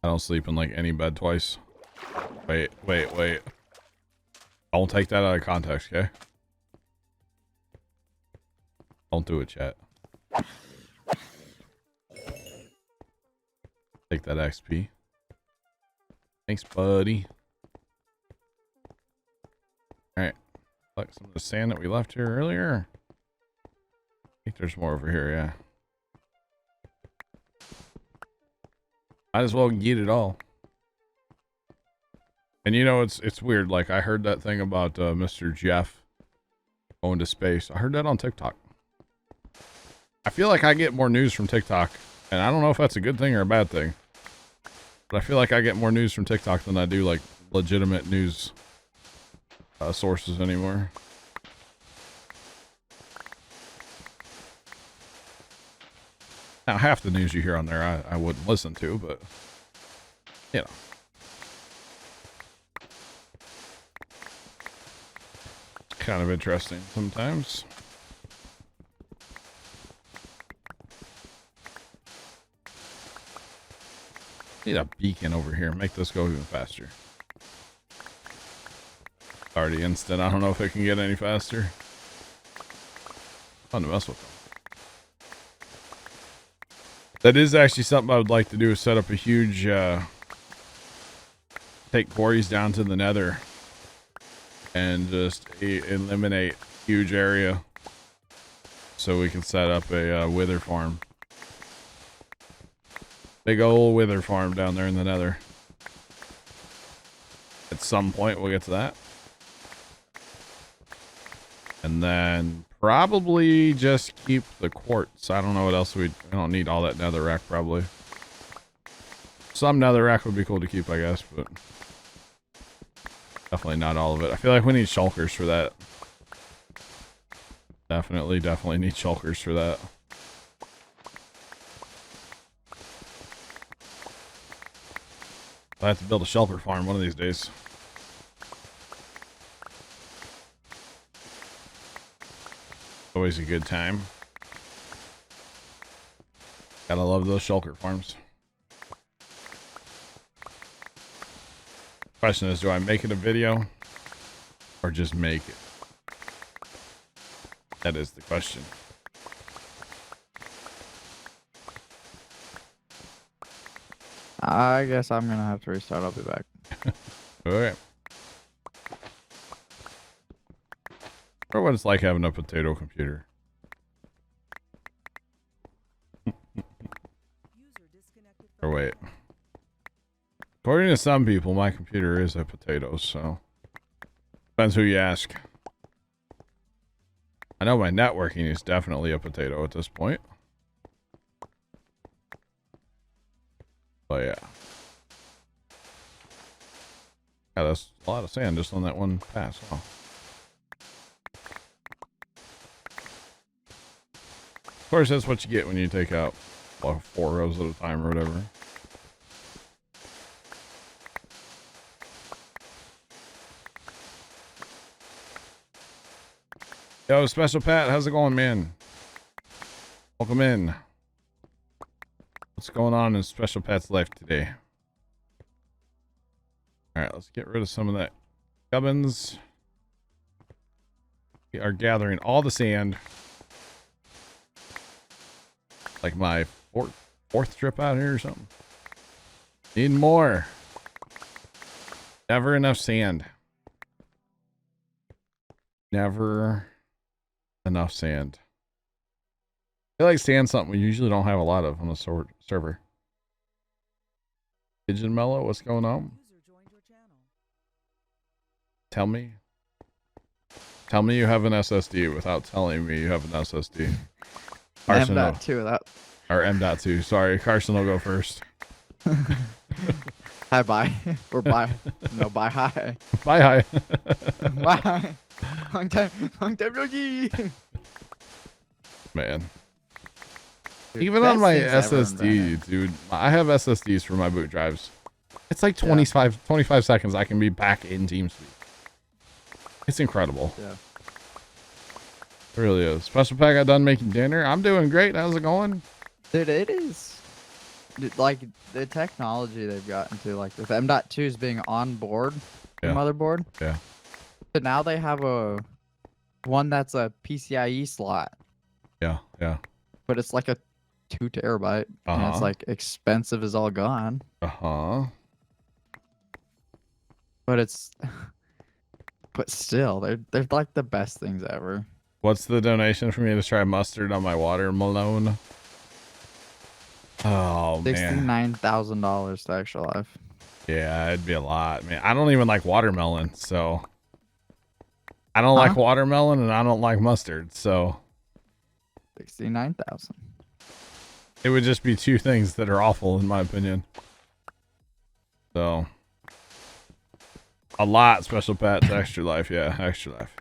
I don't sleep in like any bed twice. Wait. Don't take that out of context, okay? Don't do it, chat. Take that XP. Thanks, buddy. Alright. Collect some of the sand that we left here earlier. I think there's more over here, yeah. Might as well get it all. And you know, it's weird. Like, I heard that thing about Mr. Jeff going to space. I heard that on TikTok. I feel like I get more news from TikTok. And I don't know if that's a good thing or a bad thing. But I feel like I get more news from TikTok than I do, like, legitimate news sources anymore. Now, half the news you hear on there, I wouldn't listen to, but, you know. Kind of interesting sometimes. Need a beacon over here. Make this go even faster. Already instant. I don't know if it can get any faster. Fun to mess with them. That is actually something I would like to do, is set up a huge, take quarries down to the nether and just eliminate huge area so we can set up a wither farm. Big old wither farm down there in the nether. At some point we'll get to that. And then probably just keep the quartz. I don't know what else we don't need all that netherrack probably. Some netherrack would be cool to keep, I guess, but definitely not all of it. I feel like we need shulkers for that. Definitely need shulkers for that. I have to build a shulker farm one of these days. Always a good time. Gotta love those shulker farms. Question is, do I make it a video or just make it? That is the question. I guess I'm gonna have to restart. I'll be back. Okay. Or what it's like having a potato computer. Or wait. According to some people, my computer is a potato, so depends who you ask. I know my networking is definitely a potato at this point. But yeah. Yeah, that's a lot of sand just on that one pass. Wow. Of course, that's what you get when you take out 4 rows at a time or whatever. Yo, Special Pat, how's it going, man? Welcome in. What's going on in Special Pat's life today? Alright, let's get rid of some of that gubbins. We are gathering all the sand. Like my fourth trip out here or something. Need more. Never enough sand. Never enough sand. I feel like sand's something we usually don't have a lot of on the server. Pigeon Mellow, what's going on? Tell me. Tell me you have an SSD without telling me you have an SSD. Carson M.2 that. Or M.2. Sorry, Carson will go first. Hi, bye. Or bye. No, bye, hi. Bye, hi. Bye. Long time no see. Man. Dude, Even on best my things ever SSD, invented. dude. I have SSDs for my boot drives. It's like Yeah. 25 seconds I can be back in TeamSpeak. It's incredible. Yeah. It really is. Special Pack got done making dinner. I'm doing great. How's it going? Dude, it is. Dude, like, the technology they've gotten to, like, with M.2s being on board, the Yeah. motherboard. Yeah. But now they have one that's a PCIe slot, Yeah. Yeah. but it's like a 2 terabyte, and it's Uh-huh. like expensive as all gone. Uh-huh. But it's, but still, they're like the best things ever. What's the donation for me to try mustard on my watermelon? Oh, man. $69,000 to Extra Life. Yeah, it'd be a lot, man. I don't even like watermelon, so... I don't like watermelon, and I don't like mustard, so... 69,000. It would just be two things that are awful, in my opinion. So... A lot Special Pets, Extra Life, yeah, Extra Life.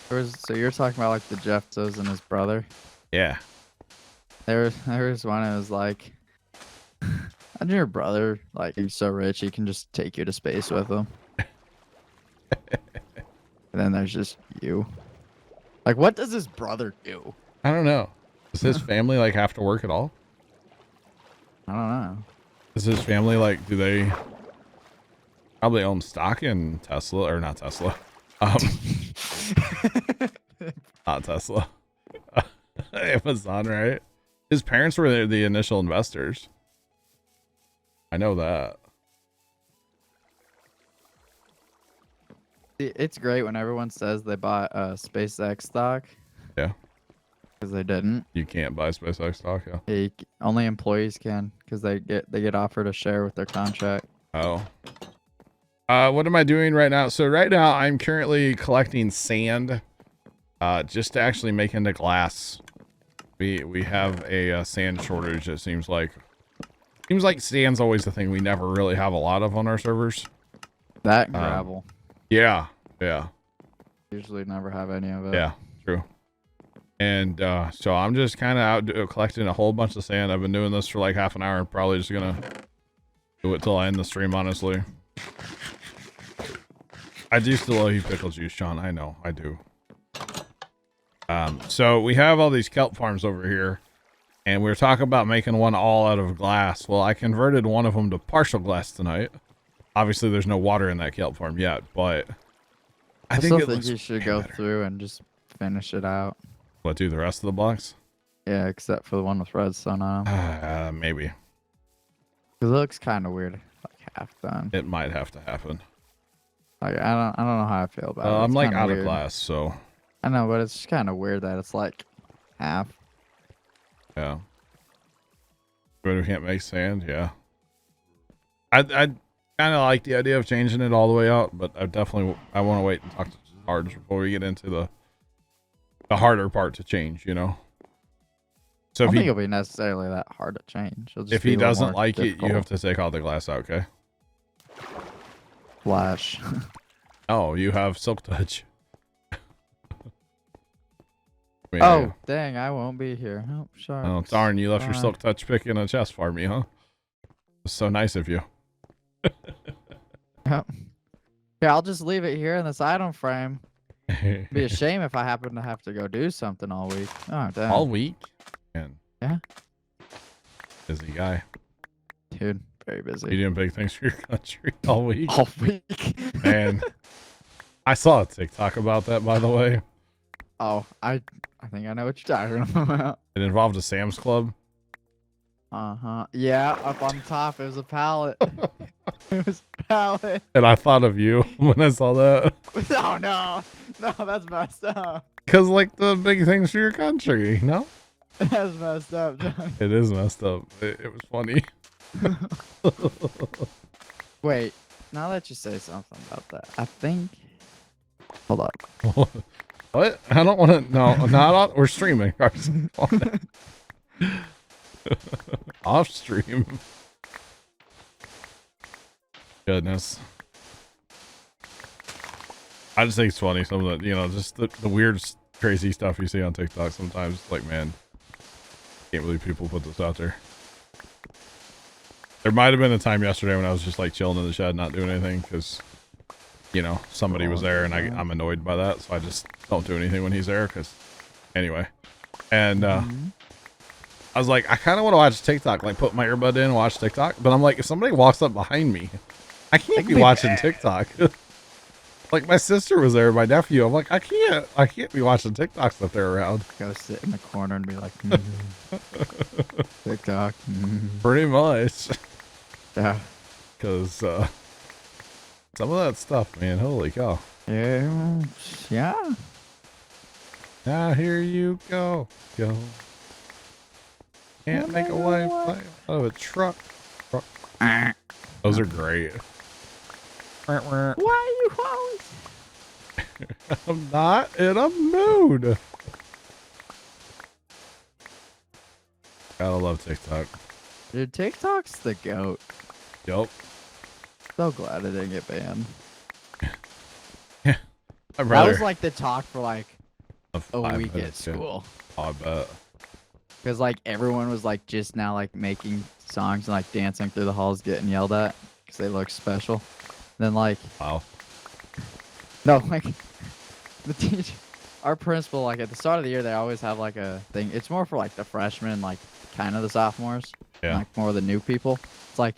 So you're talking about like the Jefftos and his brother? Yeah. There was one that was like, imagine your brother, like, he's so rich he can just take you to space with him. And then there's just you. Like, what does his brother do? I don't know. Does his family, like, have to work at all? I don't know. Does his family, like, do they probably own stock in Tesla, or not Tesla? Not Tesla. Amazon, right? His parents were the initial investors. I know that. It's great when everyone says they bought SpaceX stock. Yeah. Because they didn't. You can't buy SpaceX stock, yeah. Only employees can, because they get offered a share with their contract. Oh. What am I doing right now? So right now I'm currently collecting sand, just to actually make into glass. We have a sand shortage. It seems like sand's always the thing we never really have a lot of on our servers. That and gravel. Yeah, yeah, Usually never have any of it. yeah, true. And so I'm just kind of out collecting a whole bunch of sand. I've been doing this for like half an hour. I'm probably just gonna do it till I end the stream, honestly. I do still owe you pickle juice, Sean. I know, I do. So we have all these kelp farms over here, and we were talking about making one all out of glass. Well, I converted one of them to partial glass tonight. Obviously, there's no water in that kelp farm yet, but I still think think you should go through and just finish it out. What, do the rest of the blocks? Yeah, except for the one with redstone on them. Maybe. Because it looks kind of weird, like half done. It might have to happen. Like I don't know how I feel about it. I'm It's like kinda out weird. of class, so I know, but it's just kind of weird that it's like half. yeah. But we can't make sand, yeah. I kind of like the idea of changing it all the way out, but I want to wait and talk to Hards before we get into the harder part to change, you know. So I don't if think he it'll be necessarily that hard to change. It'll just if be he a little doesn't more like it, you difficult. have to take all the glass out, okay? Flash. Oh, you have silk touch. Oh, dang, I won't be here. Oh, sharks. Oh, darn, you left your Bye. silk touch pick in a chest for me, huh? It's so nice of you. Yep. Yeah, I'll just leave it here in this item frame. It'd be a shame if I happen to have to go do something all week. Oh, damn. All week? Man. Yeah. Busy guy. Dude, very busy. You doing big things for your country all week? All week. Man. I saw a TikTok about that, by the way. Oh, I think I know what you're talking about. It involved a Sam's Club. Yeah, up on top, it was a pallet. It was a pallet. And I thought of you when I saw that. Oh, no. No, that's messed up. Because, like, the big things for your country, no? That's messed up, John. It is messed up. It was funny. Wait, now that you say something about that, I think... Hold up. What? I don't want to... No, not on... We're streaming. Off stream. Goodness. I just think it's funny. Some of the, you know, just the weird, crazy stuff you see on TikTok sometimes. It's like, man, can't believe people put this out there. There might have been a time yesterday when I was just like chilling in the shed, not doing anything because, you know, somebody was there and I'm annoyed by that. So I just don't do anything when he's there because, anyway. And I was like, I kind of want to watch TikTok, like put my earbud in and watch TikTok. But I'm like, if somebody walks up behind me, I can't be watching TikTok. Like my sister was there, my nephew. I'm like, I can't be watching TikToks if they're around. Go sit in the corner and be like, TikTok. Pretty much. Yeah. Because some of that stuff, man, holy cow. Yeah. Yeah. Now here you go. Can't make a wife out of a truck. Those are great. Why are you always? I'm not in a mood. Gotta love TikTok. Dude, TikTok's the goat. Yup. So glad it didn't get banned. That was like the talk for like a 5 week at minutes, yeah. school. Oh, I bet. Because like everyone was like just now like making songs and like dancing through the halls getting yelled at because they look special. Then like, Wow. no, like the teacher, our principal, like at the start of the year, they always have like a thing. It's more for like the freshmen, like kind of the sophomores, and, Yeah. like more of the new people. It's like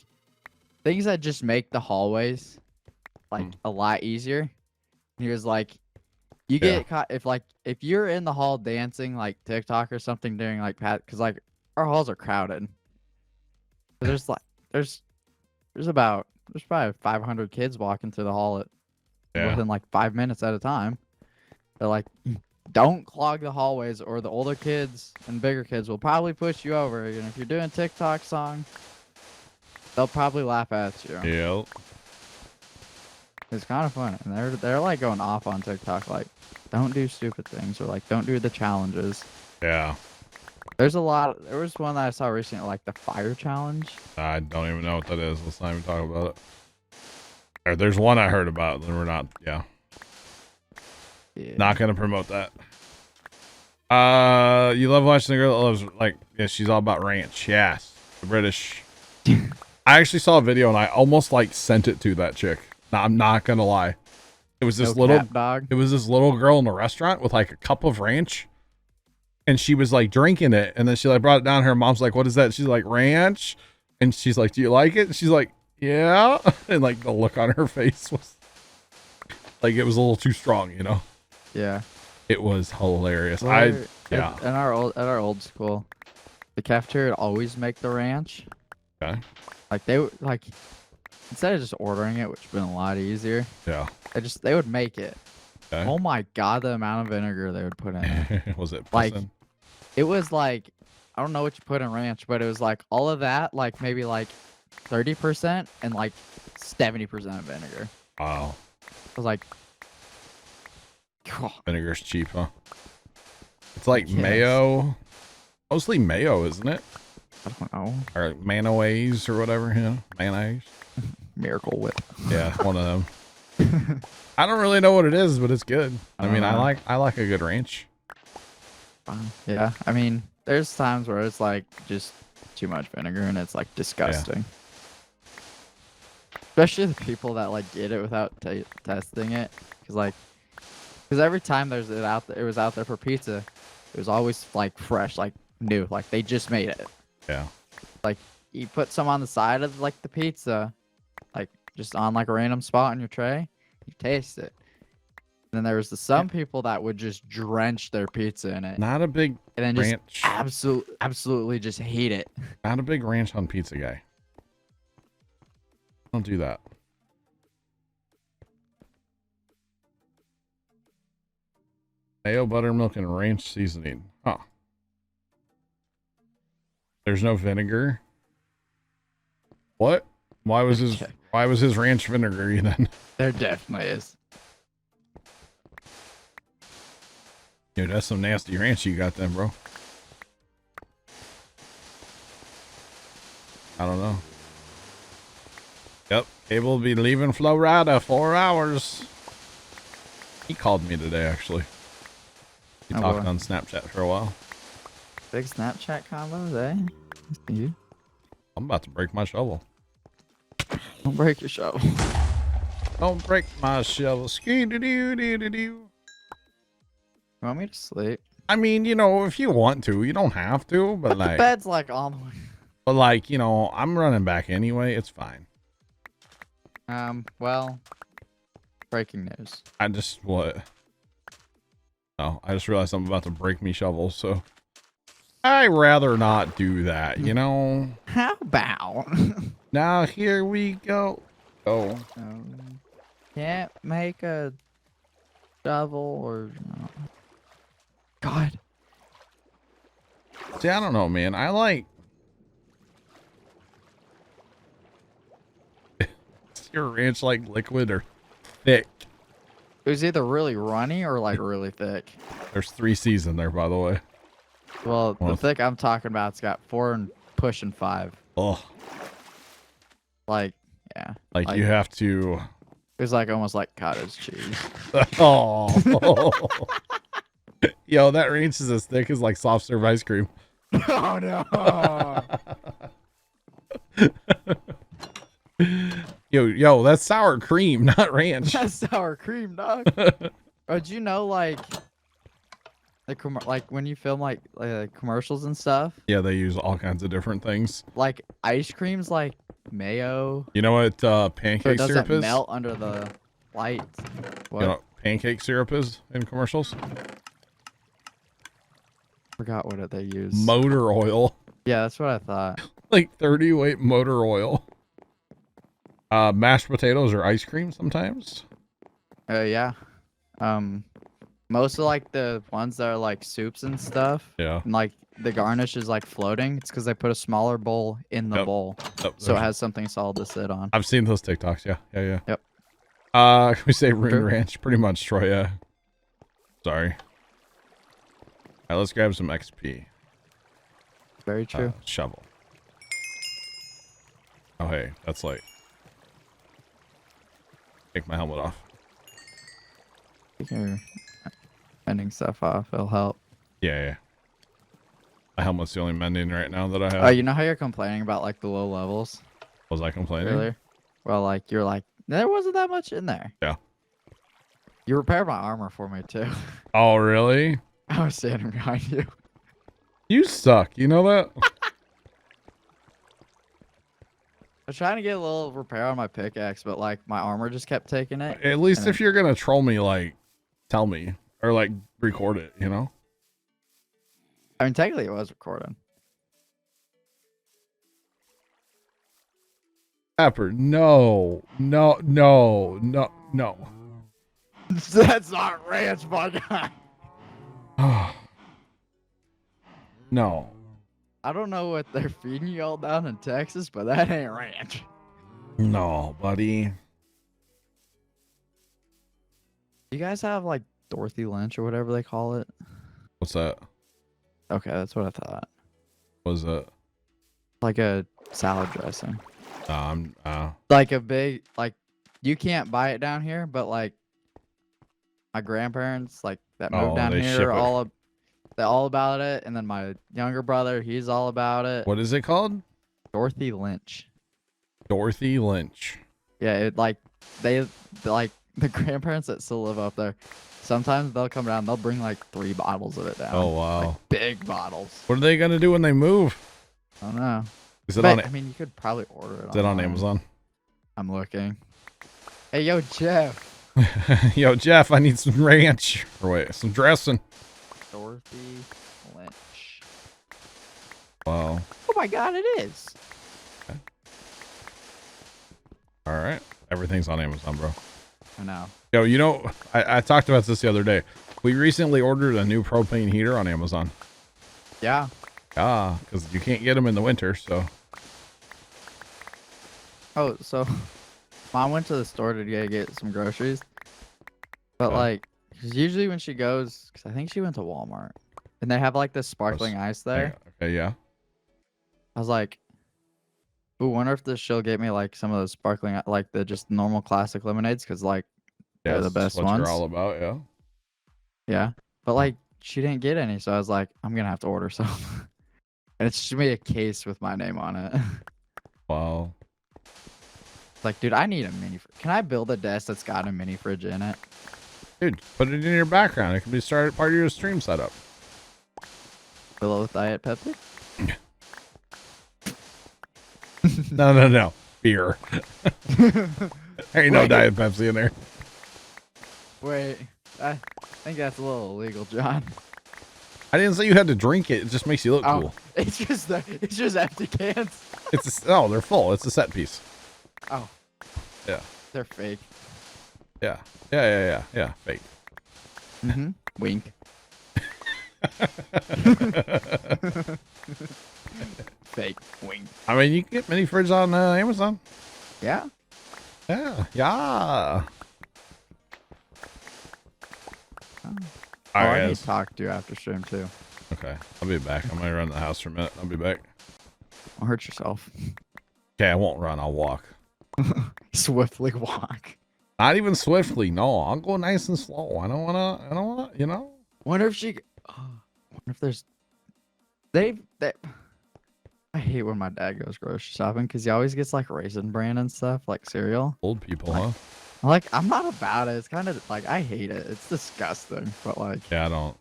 things that just make the hallways like a lot easier. And he was like, you get caught if you're in the hall dancing like TikTok or something during like because like our halls are crowded. So there's probably 500 kids walking through the hall within like 5 minutes at a time. They're like, don't clog the hallways or the older kids and bigger kids will probably push you over. And if you're doing TikTok song, they'll probably laugh at you. Yep. It's kind of fun. And they're like going off on TikTok, like, don't do stupid things or like don't do the challenges. Yeah. There was one that I saw recently, like the fire challenge. I don't even know what that is. Let's not even talk about it. Or there's one I heard about, then we're not, yeah. Not gonna promote that. You love watching the girl that loves, like, yeah, she's all about ranch. Yes. The British. I actually saw a video and I almost like sent it to that chick. No, I'm not gonna lie. It was this dog. It was this little girl in a restaurant with like a cup of ranch. And she was like drinking it, and then she like brought it down. Her mom's like, "What is that?" She's like, "Ranch," and she's like, "Do you like it?" And she's like, "Yeah," and like the look on her face was like it was a little too strong, you know? Yeah, it was hilarious. At Yeah. our old school, the cafeteria would always make the ranch. Okay. Like they would like instead of just ordering it, which would have been a lot easier. Yeah. They would make it. Okay. Oh my god, the amount of vinegar they would put in it. Was it like? pissin'? It was like, I don't know what you put in ranch, but it was like all of that, like maybe like 30% and like 70% vinegar. Wow. I was like, Vinegar's cheap, huh? It's like Yes. mayo. Mostly mayo, isn't it? I don't know. Or mayonnaise or whatever, you know? Mayonnaise. Miracle Whip. Yeah, one of them. I don't really know what it is, but it's good. I mean, I like a good ranch. Yeah, I mean, there's times where it's like just too much vinegar and it's like disgusting. Especially the people that like get it without testing it, because every time it was out there for pizza, it was always like fresh, like new, like they just made it. Yeah. Like you put some on the side of like the pizza, like just on like a random spot on your tray, you taste it. And then there was some people that would just drench their pizza in it. Not a big and then just ranch. absolutely just hate it. Not a big ranch on pizza guy. Don't do that. Mayo, buttermilk, and ranch seasoning. Huh. There's no vinegar. What? Why was his ranch vinegary then? There definitely is. Dude, that's some nasty ranch you got then, bro. I don't know. Yep. Cable will be leaving Florida 4 hours. He called me today, actually. He Oh, talked boy. on Snapchat for a while. Big Snapchat combos, eh? You I'm about to break my shovel. don't break your shovel. Don't break my shovel. Skee-doo-doo-doo-doo-doo. You want me to sleep? I mean, you know, if you want to, you don't have to, but But the like, bed's like on the way. but like, you know, I'm running back anyway. It's fine. Well, breaking news. I just what? No, I just realized I'm about to break me shovel, so I rather not do that. You know. How about? Now here we go. Oh, Can't make a shovel or no. God. see, I don't know, man. I like. Is your ranch like liquid or thick? It was either really runny or like really thick. There's 3 C's in there, by the way. Well, Well, the thick I'm talking about's got 4 and pushing 5. Oh, Like, yeah. like you have to. It was like almost like cottage cheese. Oh. Yo, that ranch is as thick as like soft serve ice cream. Oh no. Yo, that's sour cream, not ranch. That's sour cream, dog. But you know, like like when you film like commercials and stuff, Yeah, they use all kinds of different things. like ice cream's like mayo, You know what so it pancake doesn't syrup is? melt under the light. What? You know what pancake syrup is in commercials? Forgot what they use. Motor oil. Yeah, that's what I thought. Like 30 weight motor oil. Mashed potatoes or ice cream sometimes. Yeah. Most of like the ones that are like soups and stuff, Yeah. and like the garnish is like floating. It's because they put a smaller bowl in the Yep. bowl, Oh, so it has something solid to sit on. I've seen those TikToks. Yeah. Yep. Can we say Rune Sure. Ranch? Pretty much, Troy. Yeah. Sorry. All right, let's grab some XP. Very true. Shovel. Oh, hey, that's like. Take my helmet off. You're bending stuff off. It'll help. Yeah. My helmet's the only mending right now that I have. Oh, you know how you're complaining about like the low levels Was I complaining? earlier? Well, like you're like there wasn't that much in there. Yeah. You repaired my armor for me too. Oh, really? I was standing behind you. You suck. You know that? I was trying to get a little repair on my pickaxe, but like my armor just kept taking it. At least And if you're gonna troll me, like, tell me or like record it. You know? I mean, technically it was recording. Pepper, no. That's not ranch, my guy. No. I don't know what they're feeding you all down in Texas, but that ain't ranch. No, buddy. You guys have like Dorothy Lynch or whatever they call it? What's that? Okay, that's what I thought. Was it? Like a salad dressing. Like A big, like, you can't buy it down here, but like my grandparents, like that moved down they here, ship are it. they're all about it. And then my younger brother, he's all about it. What is it called? Dorothy Lynch. Dorothy Lynch. Yeah, it like they like the grandparents that still live up there. Sometimes they'll come down, they'll bring like 3 bottles of it down. Oh wow. Like big bottles. What are they gonna do when they move? I don't know. Is it But, on? I mean, you could probably order it. Is it on online. Amazon? I'm looking. Hey, yo, Jeff. Yo, Jeff, I need some ranch. Or wait, some dressing. Dorothy Lynch. Wow. Oh my God, it is. All right. Everything's on Amazon, bro. I know. Yo, you know, I talked about this the other day. We recently ordered a new propane heater on Amazon. Yeah. Because you can't get them in the winter, so. Oh, so Mom went to the store to get some groceries. But like, 'cause usually when she goes, because I think she went to Walmart, and they have like this sparkling ice there. Okay, yeah. I was like, Ooh, wonder if she'll get me like some of those sparkling, like the just normal classic lemonades, because like they're the Yes, best what ones. you're all about, yeah. Yeah, but like she didn't get any, so I was like, I'm gonna have to order some. And it's just me a case with my name on it. Wow. Like, dude, I need a mini. Can I build a desk that's got a mini fridge in it? Dude, put it in your background. It can be part of your stream setup. Fill it with Diet Pepsi? No. Beer. There ain't no Wait. Diet Pepsi in there. Wait, I think that's a little illegal, John. I didn't say you had to drink it. It just makes you look Oh, cool. it's just empty cans. No, they're full. It's a set piece. Oh. Yeah. They're fake. Yeah. Fake. Mm-hmm. Wink. Fake. Wink. I mean, you can get mini fridge on Amazon. Yeah. Yeah. Oh. All I right, need guys. to talk to you after stream too. Okay, I'll be back. I'm gonna run the house for a minute. I'll be back. Don't hurt yourself. Okay, I won't run. I'll walk. Swiftly walk. Not even swiftly. No, I'll go nice and slow. I don't wanna. You know. Wonder if she. Wonder if there's. They. I hate when my dad goes grocery shopping because he always gets like Raisin Bran and stuff, like cereal. Old people, Like- huh? Like, I'm not about it. It's kind of like I hate it. It's disgusting. But like, Yeah, I don't.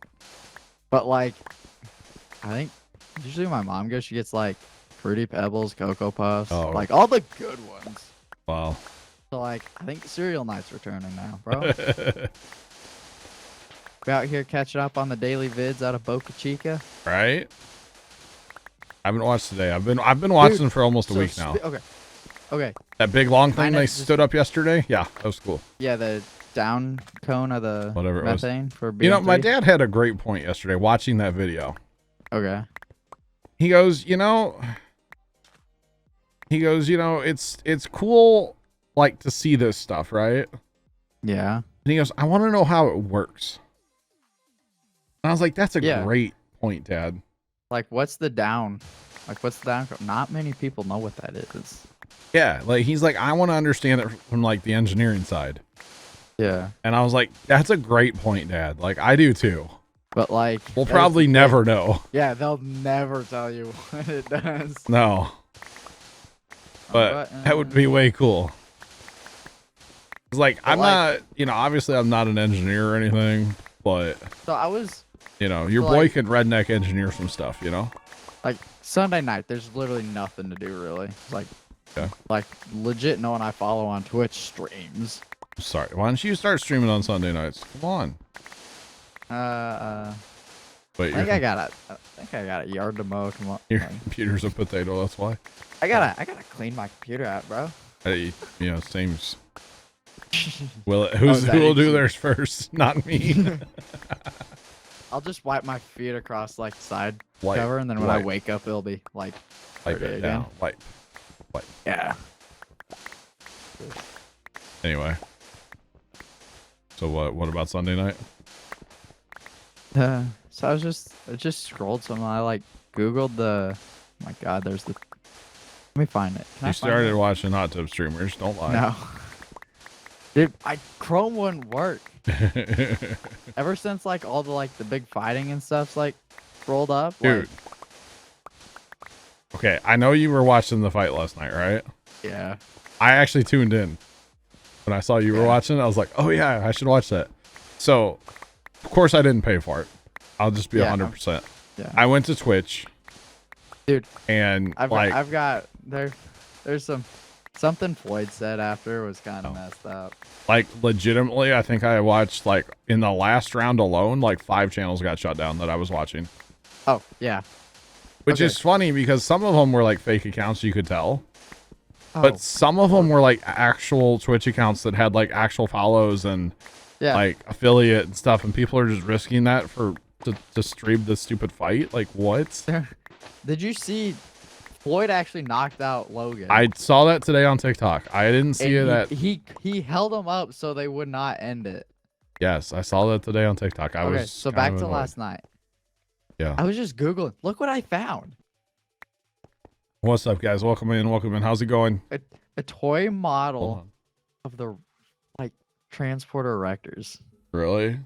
I think usually when my mom goes, she gets like Fruity Pebbles, Cocoa Puffs, Oh. like all the good ones. Wow. So like, I think cereal night's returning now, bro. We out here catching up on the daily vids out of Boca Chica. Right? I haven't watched today. I've been watching for almost a So week now. Okay. That big long thing Kinda they just- stood up yesterday. Yeah, that was cool. Yeah, the down cone of the Whatever it was. methane for BM3. You know, my dad had a great point yesterday watching that video. Okay. He goes, it's cool like to see this stuff, right? Yeah. And he goes, I want to know how it works. And I was like, that's a Yeah. great point, Dad. Like, what's the down? Like, what's the down cone? Not many people know what that is. Yeah, like he's like, I want to understand it from like the engineering side. Yeah. And I was like, that's a great point, Dad. Like I do too. But like, We'll that's probably the thing. never know. Yeah, they'll never tell you what it does. No, but that would be way cool. It's like, But I'm like- not, obviously I'm not an engineer or anything, but So I was your So, boy like- can redneck engineer some stuff, like Sunday night. There's literally nothing to do really. Like, Okay. like legit. No one I follow on Twitch streams. Sorry, why don't you start streaming on Sunday nights? Come on. Wait, I think I got a yard to mow. Come on. your Like, computer's a potato, that's why. I gotta clean my computer out, bro. Hey, same. Will it? Who will that do easy. theirs first? Not me. I'll just wipe my feet across like side Wipe, cover, and then when I wipe. wake up, it'll be like Wipe dirty it again. down. Wipe. Yeah. Anyway. So what about Sunday night? So I just scrolled some. I like Googled the. Oh my God, there's the. Let me find it. Can I You find started it? watching hot tub streamers. Don't lie. No. Dude, Chrome wouldn't work. Ever since like all the like the big fighting and stuff's like rolled up. Dude. Like, Okay, I know you were watching the fight last night, right? yeah. I actually tuned in. When I saw you were Yeah. watching, I was like, oh yeah, I should watch that. So, of course I didn't pay for it. I'll just be Yeah, 100%. Yeah. I went to Twitch. Dude, And I've got there's something Floyd said after was kind of messed up. like legitimately, I think I watched like in the last round alone, like 5 channels got shut down that I was watching. Oh yeah. Which Okay. is funny because some of them were like fake accounts, you could tell. Oh, But some of them were like actual Twitch accounts that had like actual follows and yeah. like affiliate and stuff, and people are just risking that to stream the stupid fight. Like what? Did you see Floyd actually knocked out Logan? I saw that today on TikTok. I didn't see And that. he held him up so they would not end it. Yes, I saw that today on TikTok. I Okay, was so kind back of to annoyed. last night. Yeah. I was just Googling. Look what I found. What's up, guys? Welcome in. Welcome in. How's it going? A toy Hold model on. of the like transporter erectors. Really?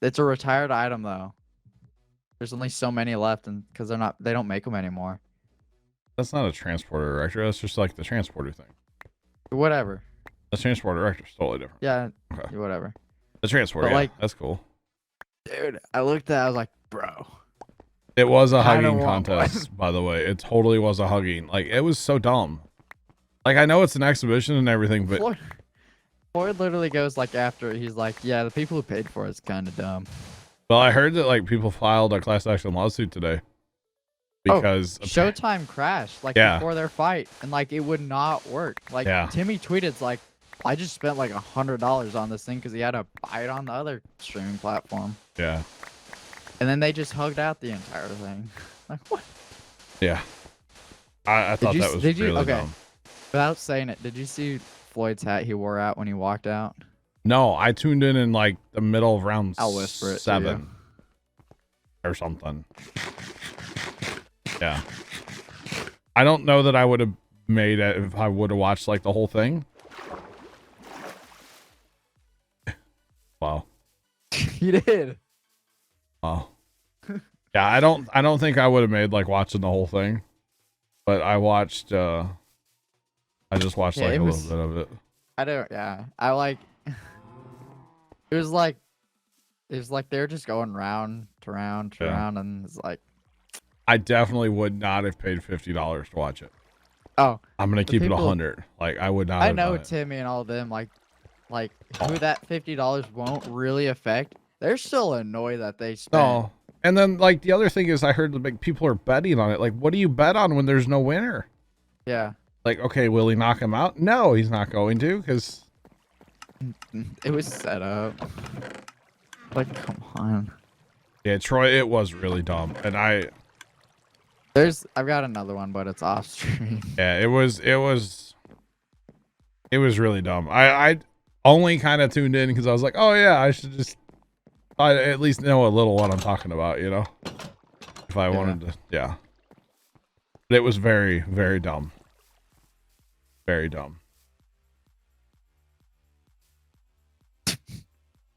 It's a retired item though. There's only so many left, and because they don't make them anymore. That's not a transporter erector. That's just like the transporter thing. Whatever. The transporter erector is totally different. Yeah. Okay. Whatever. The transporter, But, yeah, like- that's cool. Dude, I looked at it, I was like, bro. It was a Kinda hugging want contest, by the way. It totally was a hugging. Like, it was so dumb. Like, I know it's an exhibition and everything, but Floyd literally goes like after he's like, yeah, the people who paid for it's kind of dumb. well, I heard that like people filed a class action lawsuit today because Showtime crashed like Yeah. before their fight, and like it would not work. Like Yeah. Timmy tweeted like, I just spent like $100 on this thing because he had to buy it on the other streaming platform, yeah, and then they just hugged out the entire thing. Like what? yeah. I thought you that s- was did you- really okay. dumb. Without saying it, did you see Floyd's hat he wore out when he walked out? No, I tuned in like the middle of round I'll whisper it to you. 7 or something. Yeah. I don't know that I would have made it if I would have watched like the whole thing. Wow. He did. Wow. Yeah, I don't think I would have made like watching the whole thing. But I watched I just watched Yeah, like it a was- little bit of it. I don't. Yeah, I like. It was like they're just going round to round to Yeah. round, and it's like, I definitely would not have paid $50 to watch it. oh, I'm gonna The keep it people- 100. Like I would not. I have know done it. Timmy and all of them, like who that $50 won't really affect. They're still annoyed that they spent. No. And then like the other thing is I heard like people are betting on it. Like, what do you bet on when there's no winner? Yeah, Like, okay, will he knock him out? No, he's not going to, because it was set up. Like, come on. yeah, Troy, it was really dumb. And I've got another one, but it's off stream. yeah, it was really dumb. I only kind of tuned in because I was like, oh yeah, I at least know a little what I'm talking about, you know? If I wanted to, yeah. But it was very, very dumb. Very dumb.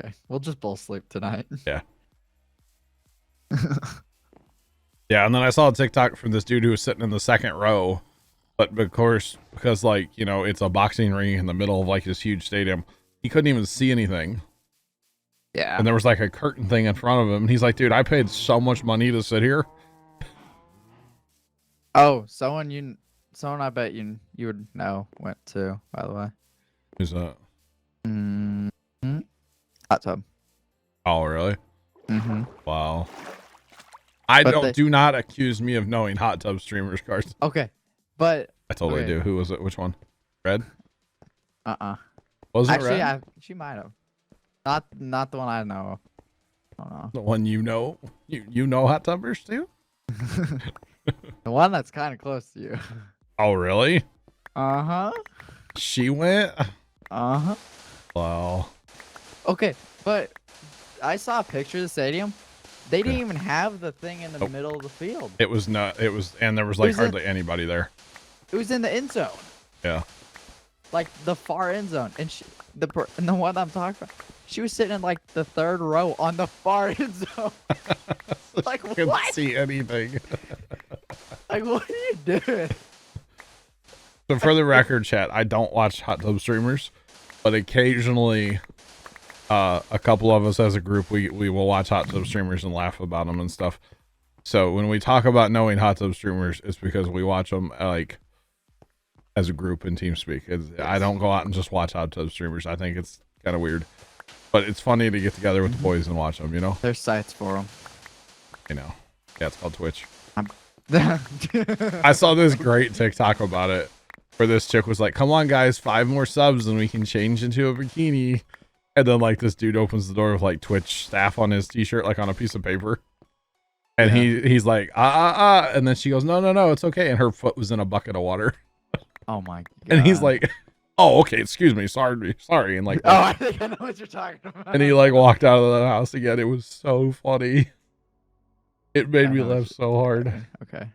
Okay, we'll just both sleep tonight. Yeah. Yeah, and then I saw a TikTok from this dude who was sitting in the second row, but of course, because like, you know, it's a boxing ring in the middle of like this huge stadium, he couldn't even see anything. Yeah. And there was like a curtain thing in front of him, and he's like, dude, I paid so much money to sit here. Oh, someone I bet you would know went to, by the way. Who's that? Mm-hmm. Hot tub. Oh, really? Mm-hmm. Wow. But Do not accuse me of knowing hot tub streamers cards. Okay, but I totally Okay. do. Who was it? Which one? Red? Was it actually, Red? she might have. Not the one I know of. I don't know. The one you know? You know hot tubbers too? The one that's kind of close to you. Oh, really? Uh-huh. She went? Uh-huh. Wow. Okay, but I saw a picture of the stadium. They didn't Yeah. even have the thing in the Nope. middle of the field. It was not, and there was like Was it- hardly anybody there. It was in the end zone. Yeah. Like the far end zone. And the one I'm talking about, she was sitting in like the third row on the far end zone. Like Couldn't what? see anything. Like what are you doing? So for the record, chat, I don't watch hot tub streamers, but occasionally, a couple of us as a group, we will watch hot tub streamers and laugh about them and stuff. So when we talk about knowing hot tub streamers, it's because we watch them like as a group in TeamSpeak. I don't go out and just watch hot tub streamers. I think it's kind of weird, but it's funny to get together with the boys and watch them. You know, There's sites for them. you know. Yeah, it's called Twitch. I I saw this great TikTok about it where this chick was like, come on guys, 5 more subs and we can change into a bikini. And then like this dude opens the door with like Twitch staff on his t-shirt, like on a piece of paper. And he's like, and then she goes, no, it's okay. And her foot was in a bucket of water. Oh my god. And he's like, oh, okay, excuse me, sorry. And like, oh, I think I know what you're talking about. and he like walked out of the house again. It was so funny. It made I me know what laugh so hard. Okay.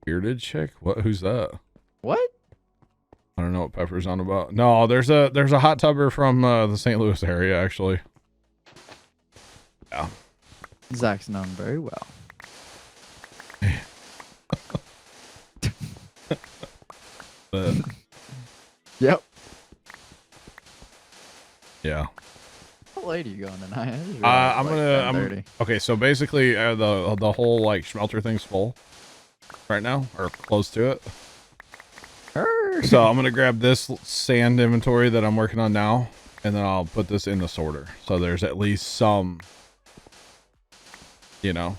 Bearded chick? What? Who's that? What? I don't know what Pepper's on about. No, there's a hot tubber from the St. Louis area actually. Yeah. Zach's known very well. Yep. Yeah. How late are you going tonight? I'm okay. So basically, the whole like schmelter thing's full right now, or close to it. So I'm gonna grab this sand inventory that I'm working on now, and then I'll put this in the sorter. So there's at least some, you know.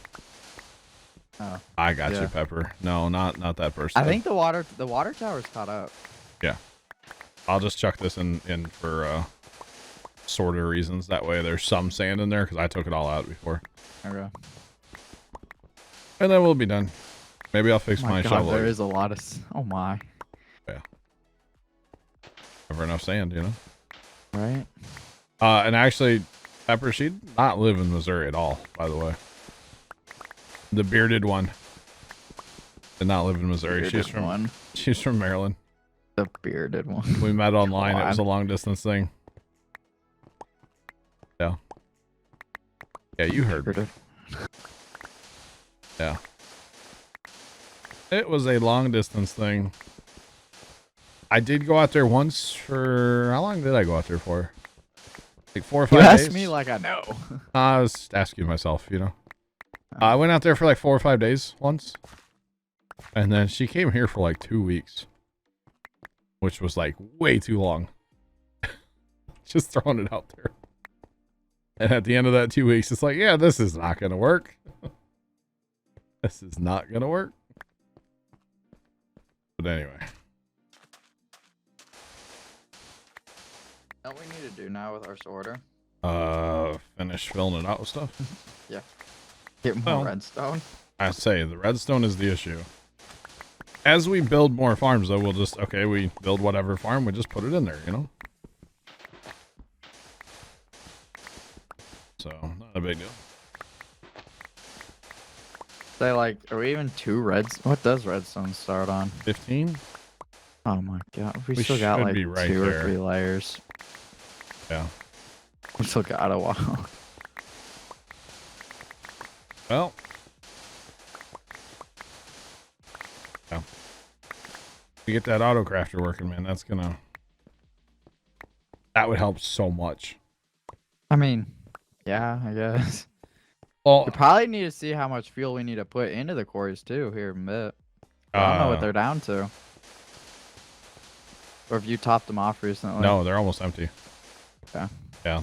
Oh, I got you, Pepper. No, not that person. I think the water tower's caught up. Yeah. I'll just chuck this in for sorter reasons. That way there's some sand in there because I took it all out before. Okay. And then we'll be done. Maybe I'll fix Oh my God, shovel. there is a lot of. Oh my. Yeah. Never enough sand, you know. Right. And actually, Pepper, she not live in Missouri at all, by the way. The bearded one did not live in Missouri. She's from Maryland. The bearded one. We met online. It was a long distance thing. Yeah. Yeah, you heard me. Yeah. It was a long distance thing. I did go out there once for... How long did I go out there for? Like 4 or 5 You days? asked me like I know. I was asking myself, you know. I went out there for like 4 or 5 days once. And then she came here for like 2 weeks. Which was like way too long. Just throwing it out there. And at the end of that 2 weeks, it's like, yeah, this is not going to work. This is not going to work. But anyway. What we need to do now with our sorter? Finish filling it out with stuff. Yeah. Get more redstone. I say the redstone is the issue. As we build more farms, though, we'll just, okay, we build whatever farm, we just put it in there, you know? So, not a big deal. Say, like, are we even 2 reds? What does redstone start on? 15? Oh my God. We We still got should like be right 2 there. or 3 layers. Yeah. We still got a while. Well. Yeah. We get that auto crafter working, man. That's gonna... That would help so much. I mean, yeah, I guess. Well, We probably need to see how much fuel we need to put into the quarries too here in a bit. I don't know what they're down to. Or if you topped them off recently. no, they're almost empty. Yeah. Yeah,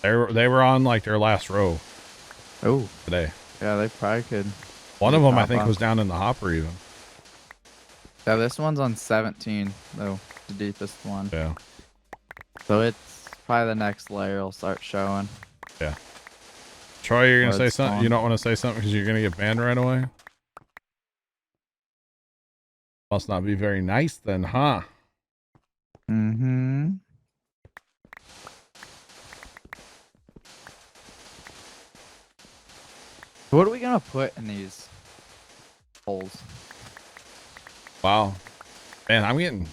they were on like their last row Oh, today. yeah, they probably could. One of them, I top think, up. was down in the hopper even. Yeah, this one's on 17 though, the deepest one. Yeah. So it's probably the next layer will start showing. Yeah. Troy, you're gonna say Redstone. something? You don't want to say something because you're gonna get banned right away? Must not be very nice then, huh? Mm-hmm. What are we gonna put in these holes? Wow. Man, I'm getting...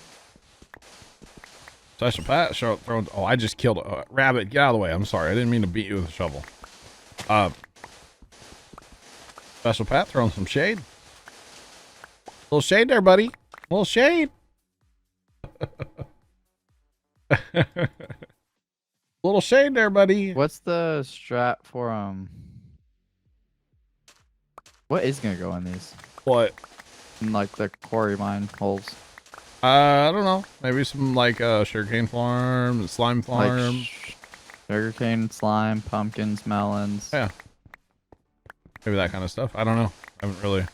Special Pat throwing... Oh, I just killed a rabbit. Get out of the way. I'm sorry. I didn't mean to beat you with a shovel. Special Pat throwing some shade. Little shade there, buddy. Little shade. Little shade there, buddy. What's the strat for what is gonna go in these? What? In like the quarry mine holes? I don't know. Maybe some like sugarcane farm, slime farm. Like sugarcane, slime, pumpkins, melons. Yeah. Maybe that kind of stuff. I don't know. I haven't really.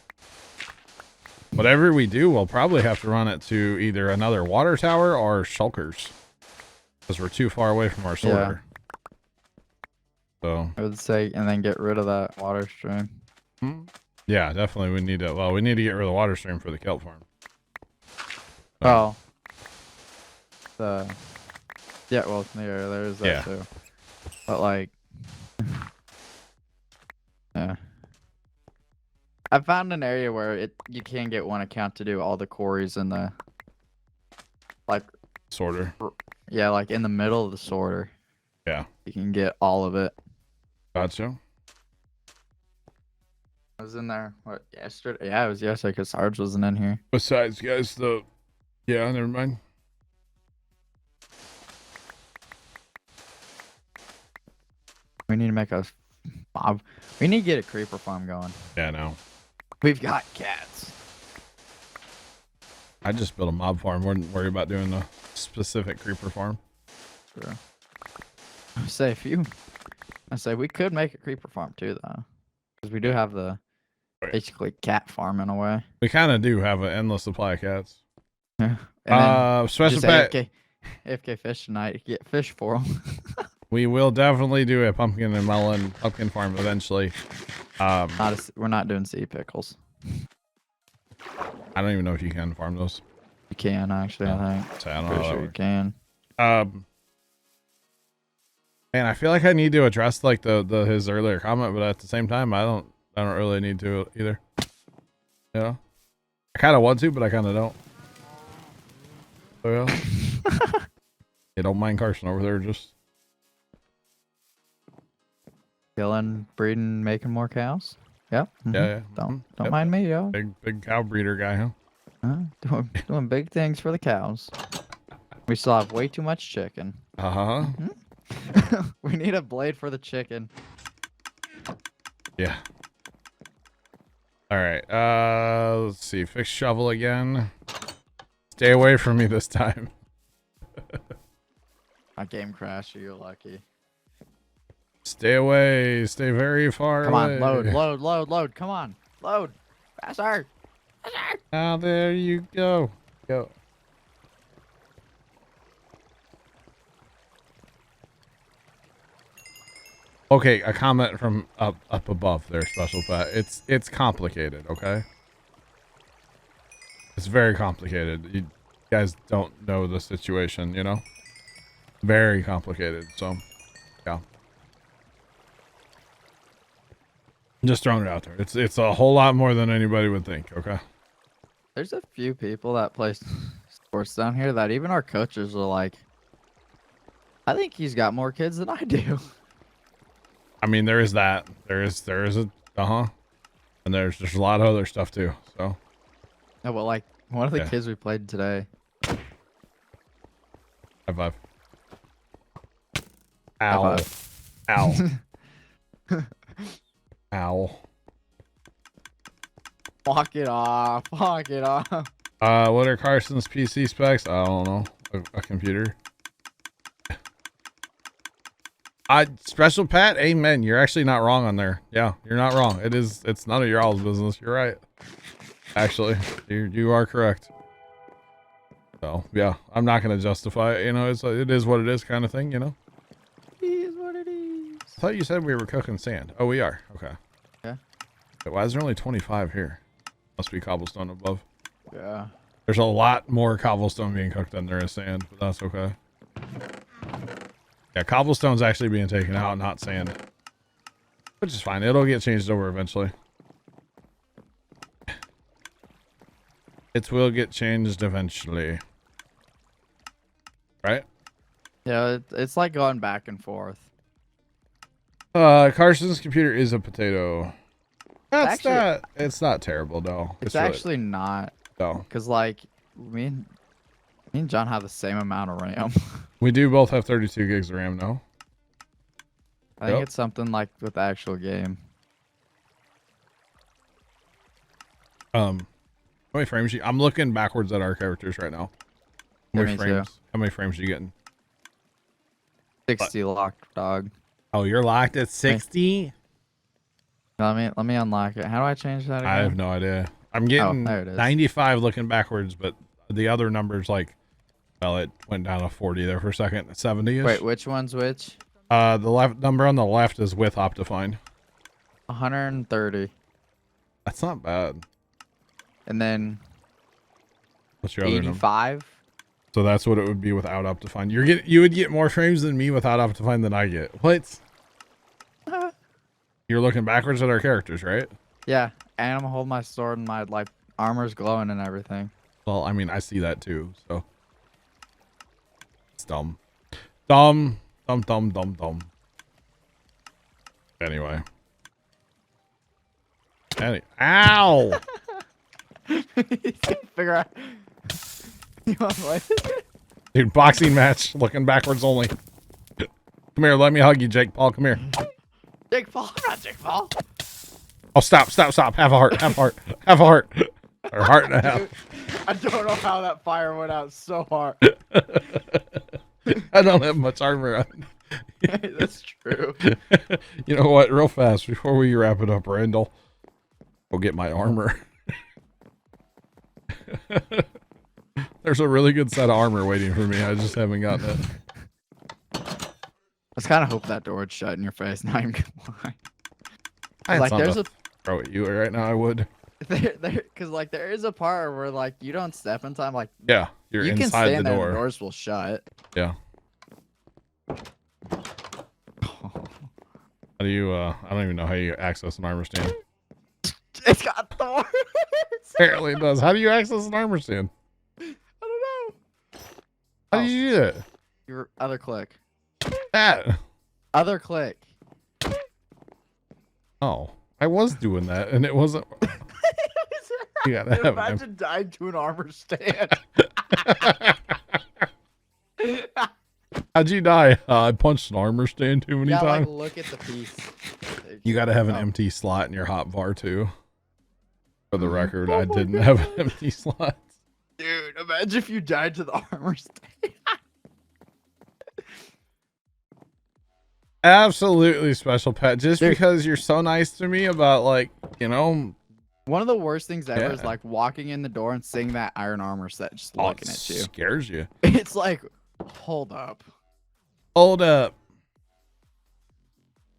Whatever we do, we'll probably have to run it to either another water tower or shulkers. Because we're too far away from our sorter. So. I would say, and then get rid of that water stream. Yeah, definitely. We need to. Well, we need to get rid of the water stream for the kelp farm. Oh. Yeah, well, there's that Yeah. too. But like, yeah. I found an area where you can get one account to do all the quarries in the like Sorter. yeah, like in the middle of the sorter. Yeah. You can get all of it. Gotcha. I was in there what yesterday? Yeah, it was yesterday because Sarge wasn't in here. Besides, guys, yeah, never mind. We need to make a mob. We need to get a creeper farm going. Yeah, no. We've got cats. I just built a mob farm. Wouldn't worry about doing a specific creeper farm. Sure. I say we could make a creeper farm too, though, because we do have the basically cat farm in a way. We kind of do have an endless supply of cats. Yeah. And Special then pet. AFK fish tonight. Get fish for them. We will definitely do a pumpkin and melon pumpkin farm eventually. We're not doing sea pickles. I don't even know if you can farm those. You can actually, I think. So I don't know Pretty how that sure you works. can. Man, I feel like I need to address like his earlier comment, but at the same time, I don't really need to either. You know, I kind of want to, but I kind of don't. So yeah. Yeah, don't mind Carson over there. Just Killing, breeding, making more cows. Yep. yeah. Don't Yep. mind me, yo. Big cow breeder guy, huh? Doing big things for the cows. We still have way too much chicken. Uh-huh. We need a blade for the chicken. Yeah. All right. Let's see. Fix shovel again. Stay away from me this time. My game crashed. You're lucky. Stay away. Stay very far Come away. on, load. Come on, load. Faster. Ah, there you go. Go. Okay, a comment from up above there, special pet. It's complicated, okay? It's very complicated. You guys don't know the situation, you know? Very complicated, so yeah. I'm just throwing it out there. It's a whole lot more than anybody would think, okay? There's a few people that play sports down here that even our coaches are like, I think he's got more kids than I do. I mean, there is that. There is a and there's a lot of other stuff too. So No, but like one of the Yeah. kids we played today. high five. High Ow. five. Ow. Ow. Walk it off. Walk it off. What are Carson's PC specs? I don't know. A computer. Special Pat, amen. You're actually not wrong on there. Yeah, you're not wrong. It's none of your all's business. You're right. Actually, you are correct. So yeah, I'm not gonna justify it. You know, it is what it is kind of thing. You know. It is what it is. I thought you said we were cooking sand. Oh, we are. Okay. Yeah. Wait, why is there only 25 here? Must be cobblestone above. Yeah. There's a lot more cobblestone being cooked than there is sand, but that's okay. Yeah, cobblestone's actually being taken out, not sand. Which is fine. It'll get changed over eventually. It will get changed eventually. Right? Yeah, it's like going back and forth. Carson's computer is a potato. That's Actually- it's not terrible though. It's really- actually not, no. because like me and John have the same amount of RAM. We do both have 32 gigs of RAM now. I think Yep. it's something like with the actual game. How many frames I'm looking backwards at our characters right now. How Yeah, many me too. frames? How many frames are you getting? 60 locked, dog. Oh, you're locked at 60? Let me unlock it. How do I change that again? I have no idea. I'm getting there it is. 95 looking backwards, but the other numbers like, well, it went down to 40 there for a second. 70-ish. Wait, which one's which? The left number on the left is with Optifine. 130. That's not bad. And then What's your other number? 85. So that's what it would be without Optifine. You would get more frames than me without Optifine than I get. What? You're looking backwards at our characters, right? Yeah. and I'm holding my sword and my like armor's glowing and everything. Well, I mean, I see that too, so it's dumb. Dumb. Anyway. Ow! Figure out. You want what? Dude, boxing match, looking backwards only. Come here, let me hug you, Jake Paul. Come here. Jake Paul, not Jake Paul. Oh, stop. Have a heart. Or heart and a half. Dude, I don't know how that fire went out so hard. I don't have much armor on. That's true. You know what? Real fast, before we wrap it up, Randall, go get my armor. There's a really good set of armor waiting for me. I just haven't gotten it. I was kind of hoping that door would shut in your face. Not even gonna lie. I had Like, something there's to throw at you right now. I would. Because like there is a part where like you don't step in time. Like Yeah, you're you can inside stand the there, door. and the doors will shut. Yeah. How do you? I don't even know how you access an armor stand. It's got doors. Apparently it does. How do you access an armor stand? I don't know. How do you do that? Your other click. That. Other click. Oh, I was doing that, and it wasn't. You gotta have it. Imagine dying to an armor stand. How'd you die? I punched an armor stand too many Yeah, like times. look at the piece. You gotta have an Oh. empty slot in your hotbar too. For the record, I didn't have an empty slot. Dude, imagine if you died to the armor stand. Absolutely special pet. Just Dude. because you're so nice to me about like, you know, One of the worst things ever is Yeah. like walking in the door and seeing that iron armor set just oh, looking it at you. scares you. It's like, hold up. Hold up.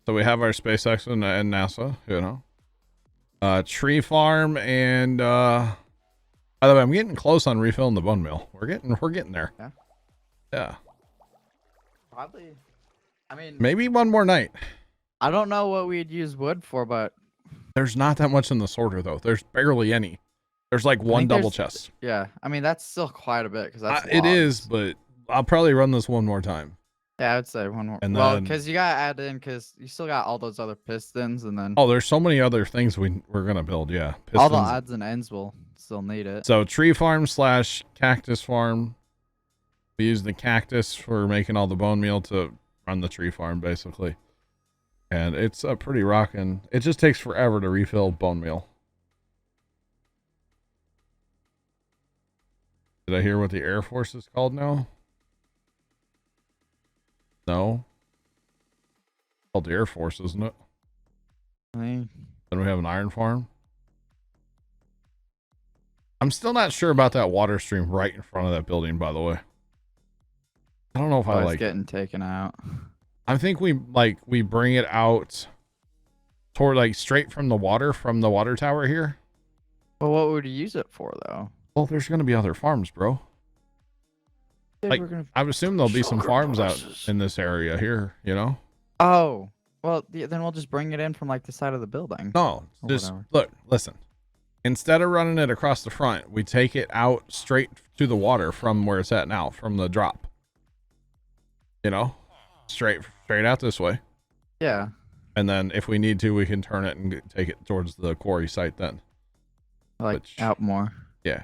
So we have our SpaceX and NASA, you know. Tree farm and by the way, I'm getting close on refilling the bone mill. We're getting there. Yeah. Yeah. Probably. I mean, Maybe one more night. I don't know what we'd use wood for, but There's not that much in the sorter though. There's barely any. There's like one think double there's- chest. yeah. I mean, that's still quite a bit because that's It is, logs. but I'll probably run this one more time. Yeah, I would say one more. And Well, then- because you gotta add in because you still got all those other pistons and then Oh, there's so many other things we're gonna build. Yeah, all the Pistons. odds and ends will still need it. So tree farm / cactus farm. We use the cactus for making all the bone meal to run the tree farm, basically. And it's a pretty rockin'. It just takes forever to refill bone meal. Did I hear what the Air Force is called now? No. It's called the Air Force, isn't it? I mean, Then we have an iron farm. I'm still not sure about that water stream right in front of that building, by the way. I don't know if I it's like it. getting taken out. I think we bring it out toward like straight from the water tower here. Well, what would you use it for though? Well, there's gonna be other farms, bro. Yeah, Like, we're gonna... I would assume there'll be some Sugar farms out prices. in this area here, you know? Oh, well, then we'll just bring it in from like the side of the building. No, Or just whatever. listen. Instead of running it across the front, we take it out straight to the water from where it's at now, from the drop. You know? Straight out this way. Yeah. And then if we need to, we can turn it and take it towards the quarry site then. Like Which- out more. Yeah.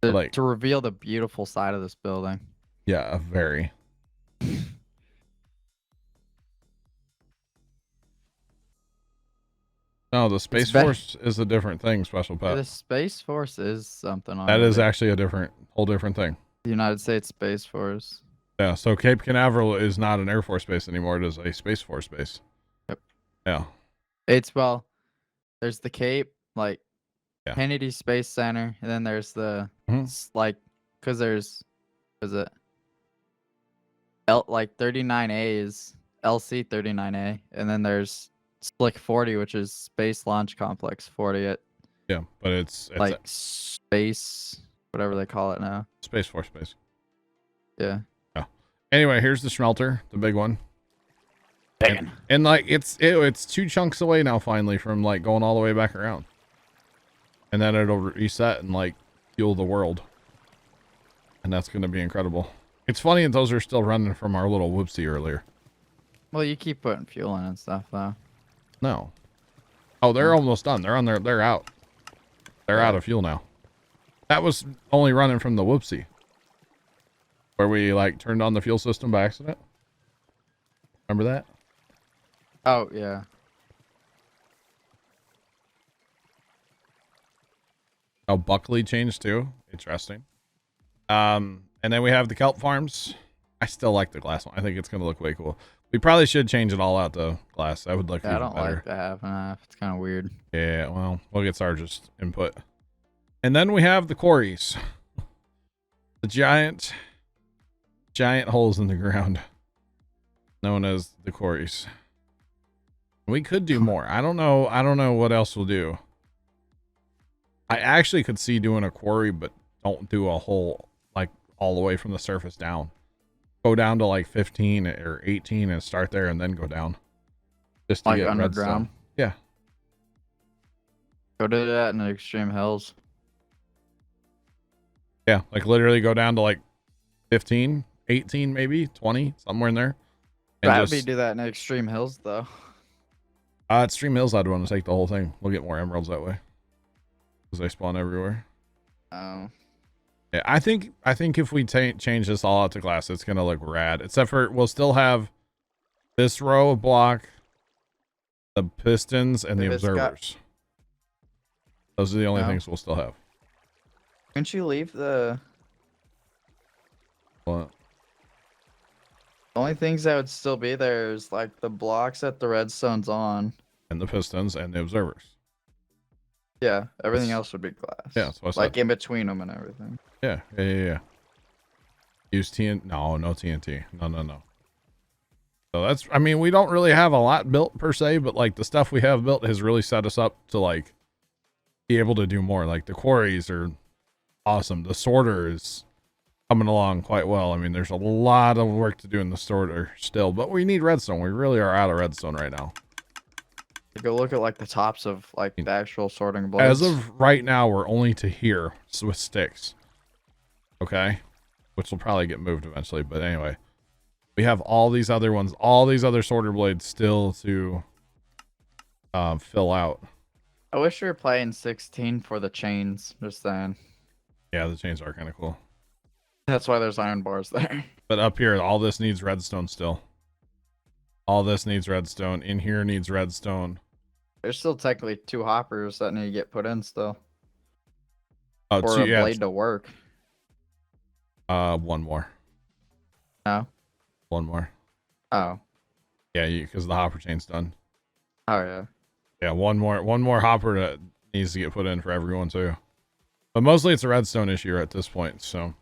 To, like- to reveal the beautiful side of this building. Yeah, very. No, the Space ve- Force is a different thing, Special The Pet. Space Force is something. That is already. actually a whole different thing. The United States Space Force. Yeah, so Cape Canaveral is not an Air Force base anymore. It is a Space Force base. Yep. Yeah. It's well, there's the Cape, like Yeah. Kennedy Space Center, and then there's the Mhm. like, cause there's, is it like 39A is LC 39A, and then there's Slick 40, which is Space Launch Complex 40 at Yeah, but it's like a space, whatever they call it now. Space Force base. Yeah. Anyway, here's the smelter, the big one. Banging. And like it's 2 chunks away now finally from like going all the way back around. and then it'll reset and like fuel the world. And that's going to be incredible. It's funny that those are still running from our little whoopsie earlier. Well, you keep putting fuel in and stuff, though. No. Oh, they're almost done. They're on their, they're out. They're out of fuel now. That was only running from the whoopsie. Where we like turned on the fuel system by accident. Remember that? Oh, yeah. Oh, Buckley changed too. Interesting. And then we have the kelp farms. I still like the glass one. I think it's going to look way cool. We probably should change it all out to glass. That would look Yeah, I even don't better. like the half and half. It's kind of weird. Yeah, well, we'll get Sarge's input. And then we have the quarries. The giant holes in the ground known as the quarries. We could do more. I don't know what else we'll do. I actually could see doing a quarry, but don't do a hole like all the way from the surface down. Go down to like 15 or 18 and start there and then go down. Just to Like get underground? redstone. Yeah. Go do that in the extreme hills. Yeah, like literally go down to like 15, 18 maybe, 20, somewhere in there. And I'd just, be do that in the extreme hills, though. at Stream Hills, I'd want to take the whole thing. We'll get more emeralds that way. Because they spawn everywhere. Oh. Yeah, I think if we change this all out to glass, it's going to look rad. Except for we'll still have this row of block, the pistons, and the If it's got- observers. Those are the only No. things we'll still have. Couldn't you leave the What? only things that would still be there is like the blocks that the redstone's on. And the pistons and the observers. Yeah, everything That's- else would be glass. Yeah, that's what I said. like in between them and everything. Yeah. Use TNT. No TNT. No. So that's, I mean, we don't really have a lot built per se, but like the stuff we have built has really set us up to like be able to do more. Like the quarries are awesome. The sorter is coming along quite well. I mean, there's a lot of work to do in the sorter still, but we need redstone. We really are out of redstone right now. Go look at like the tops of like the actual sorting blades. As of right now, we're only to here with sticks. Okay. Which will probably get moved eventually. But anyway, we have all these other ones, all these other sorter blades still to fill out. I wish we were playing 16 for the chains. Just saying. Yeah, the chains are kind of cool. That's why there's iron bars there. But up here, all this needs redstone still. All this needs redstone. In here needs redstone. There's still technically 2 hoppers that need to get put in still. Oh, For a blade to work. one more. No? One more. Oh. Yeah, because the hopper chain's done. Oh, yeah. Yeah, one more hopper that needs to get put in for everyone too. But mostly it's a redstone issue at this point, so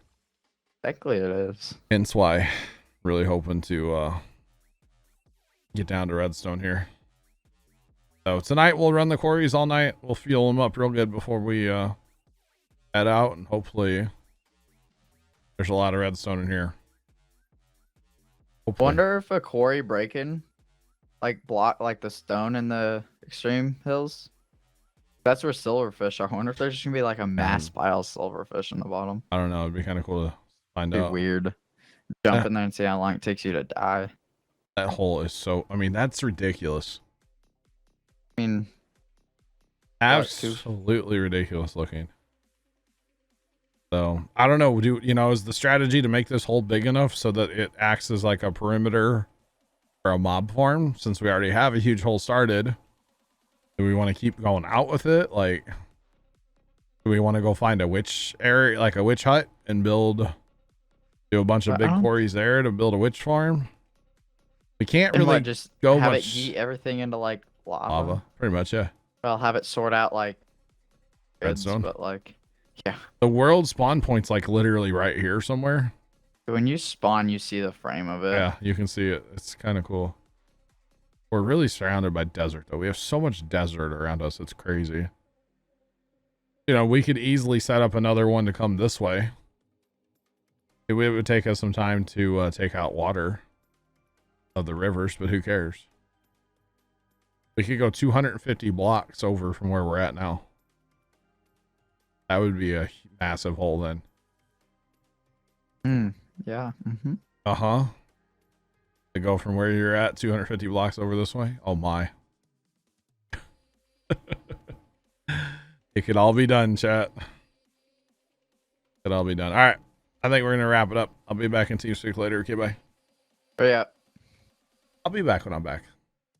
Technically it is. hence why really hoping to get down to redstone here. So tonight we'll run the quarries all night. We'll fuel them up real good before we head out, and hopefully there's a lot of redstone in here. Hopefully. Wonder if a quarry breaking like block like the stone in the extreme hills. That's where silverfish are. I wonder if there's just gonna be like a mass pile of silverfish in the bottom. I don't know. It'd be kind of cool to find Be out. weird. Jump in there and see how long it takes you to die. That hole is so. I mean, that's ridiculous. I mean, That's too- Absolutely ridiculous looking. So I don't know. Is the strategy to make this hole big enough so that it acts as like a perimeter for a mob farm? Since we already have a huge hole started, do we want to keep going out with it? Like, do we want to go find a witch area, like a witch hut, and do a bunch of big quarries there to build a witch farm? We can't and really what, just go have much it yeet everything into like lava. lava. Pretty much, yeah. I'll have it sort out like goods, Redstone. but like, yeah. The world spawn point's like literally right here somewhere. When you spawn, you see the frame of it. Yeah, you can see it. It's kind of cool. We're really surrounded by desert, though. We have so much desert around us. It's crazy. We could easily set up another one to come this way. It would take us some time to take out water of the rivers, but who cares? We could go 250 blocks over from where we're at now. That would be a massive hole then. Yeah. Mm-hmm. Uh-huh. To go from where you're at 250 blocks over this way. Oh my. It could all be done, chat. It could all be done. All right. I think we're going to wrap it up. I'll be back in TeamSpeak later. Okay, bye. Hurry up. I'll be back when I'm back.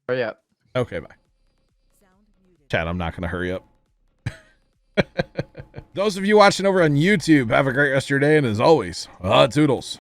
Hurry up. Okay, bye. Chat, I'm not going to hurry up. Those of you watching over on YouTube, have a great rest of your day. And as always, toodles.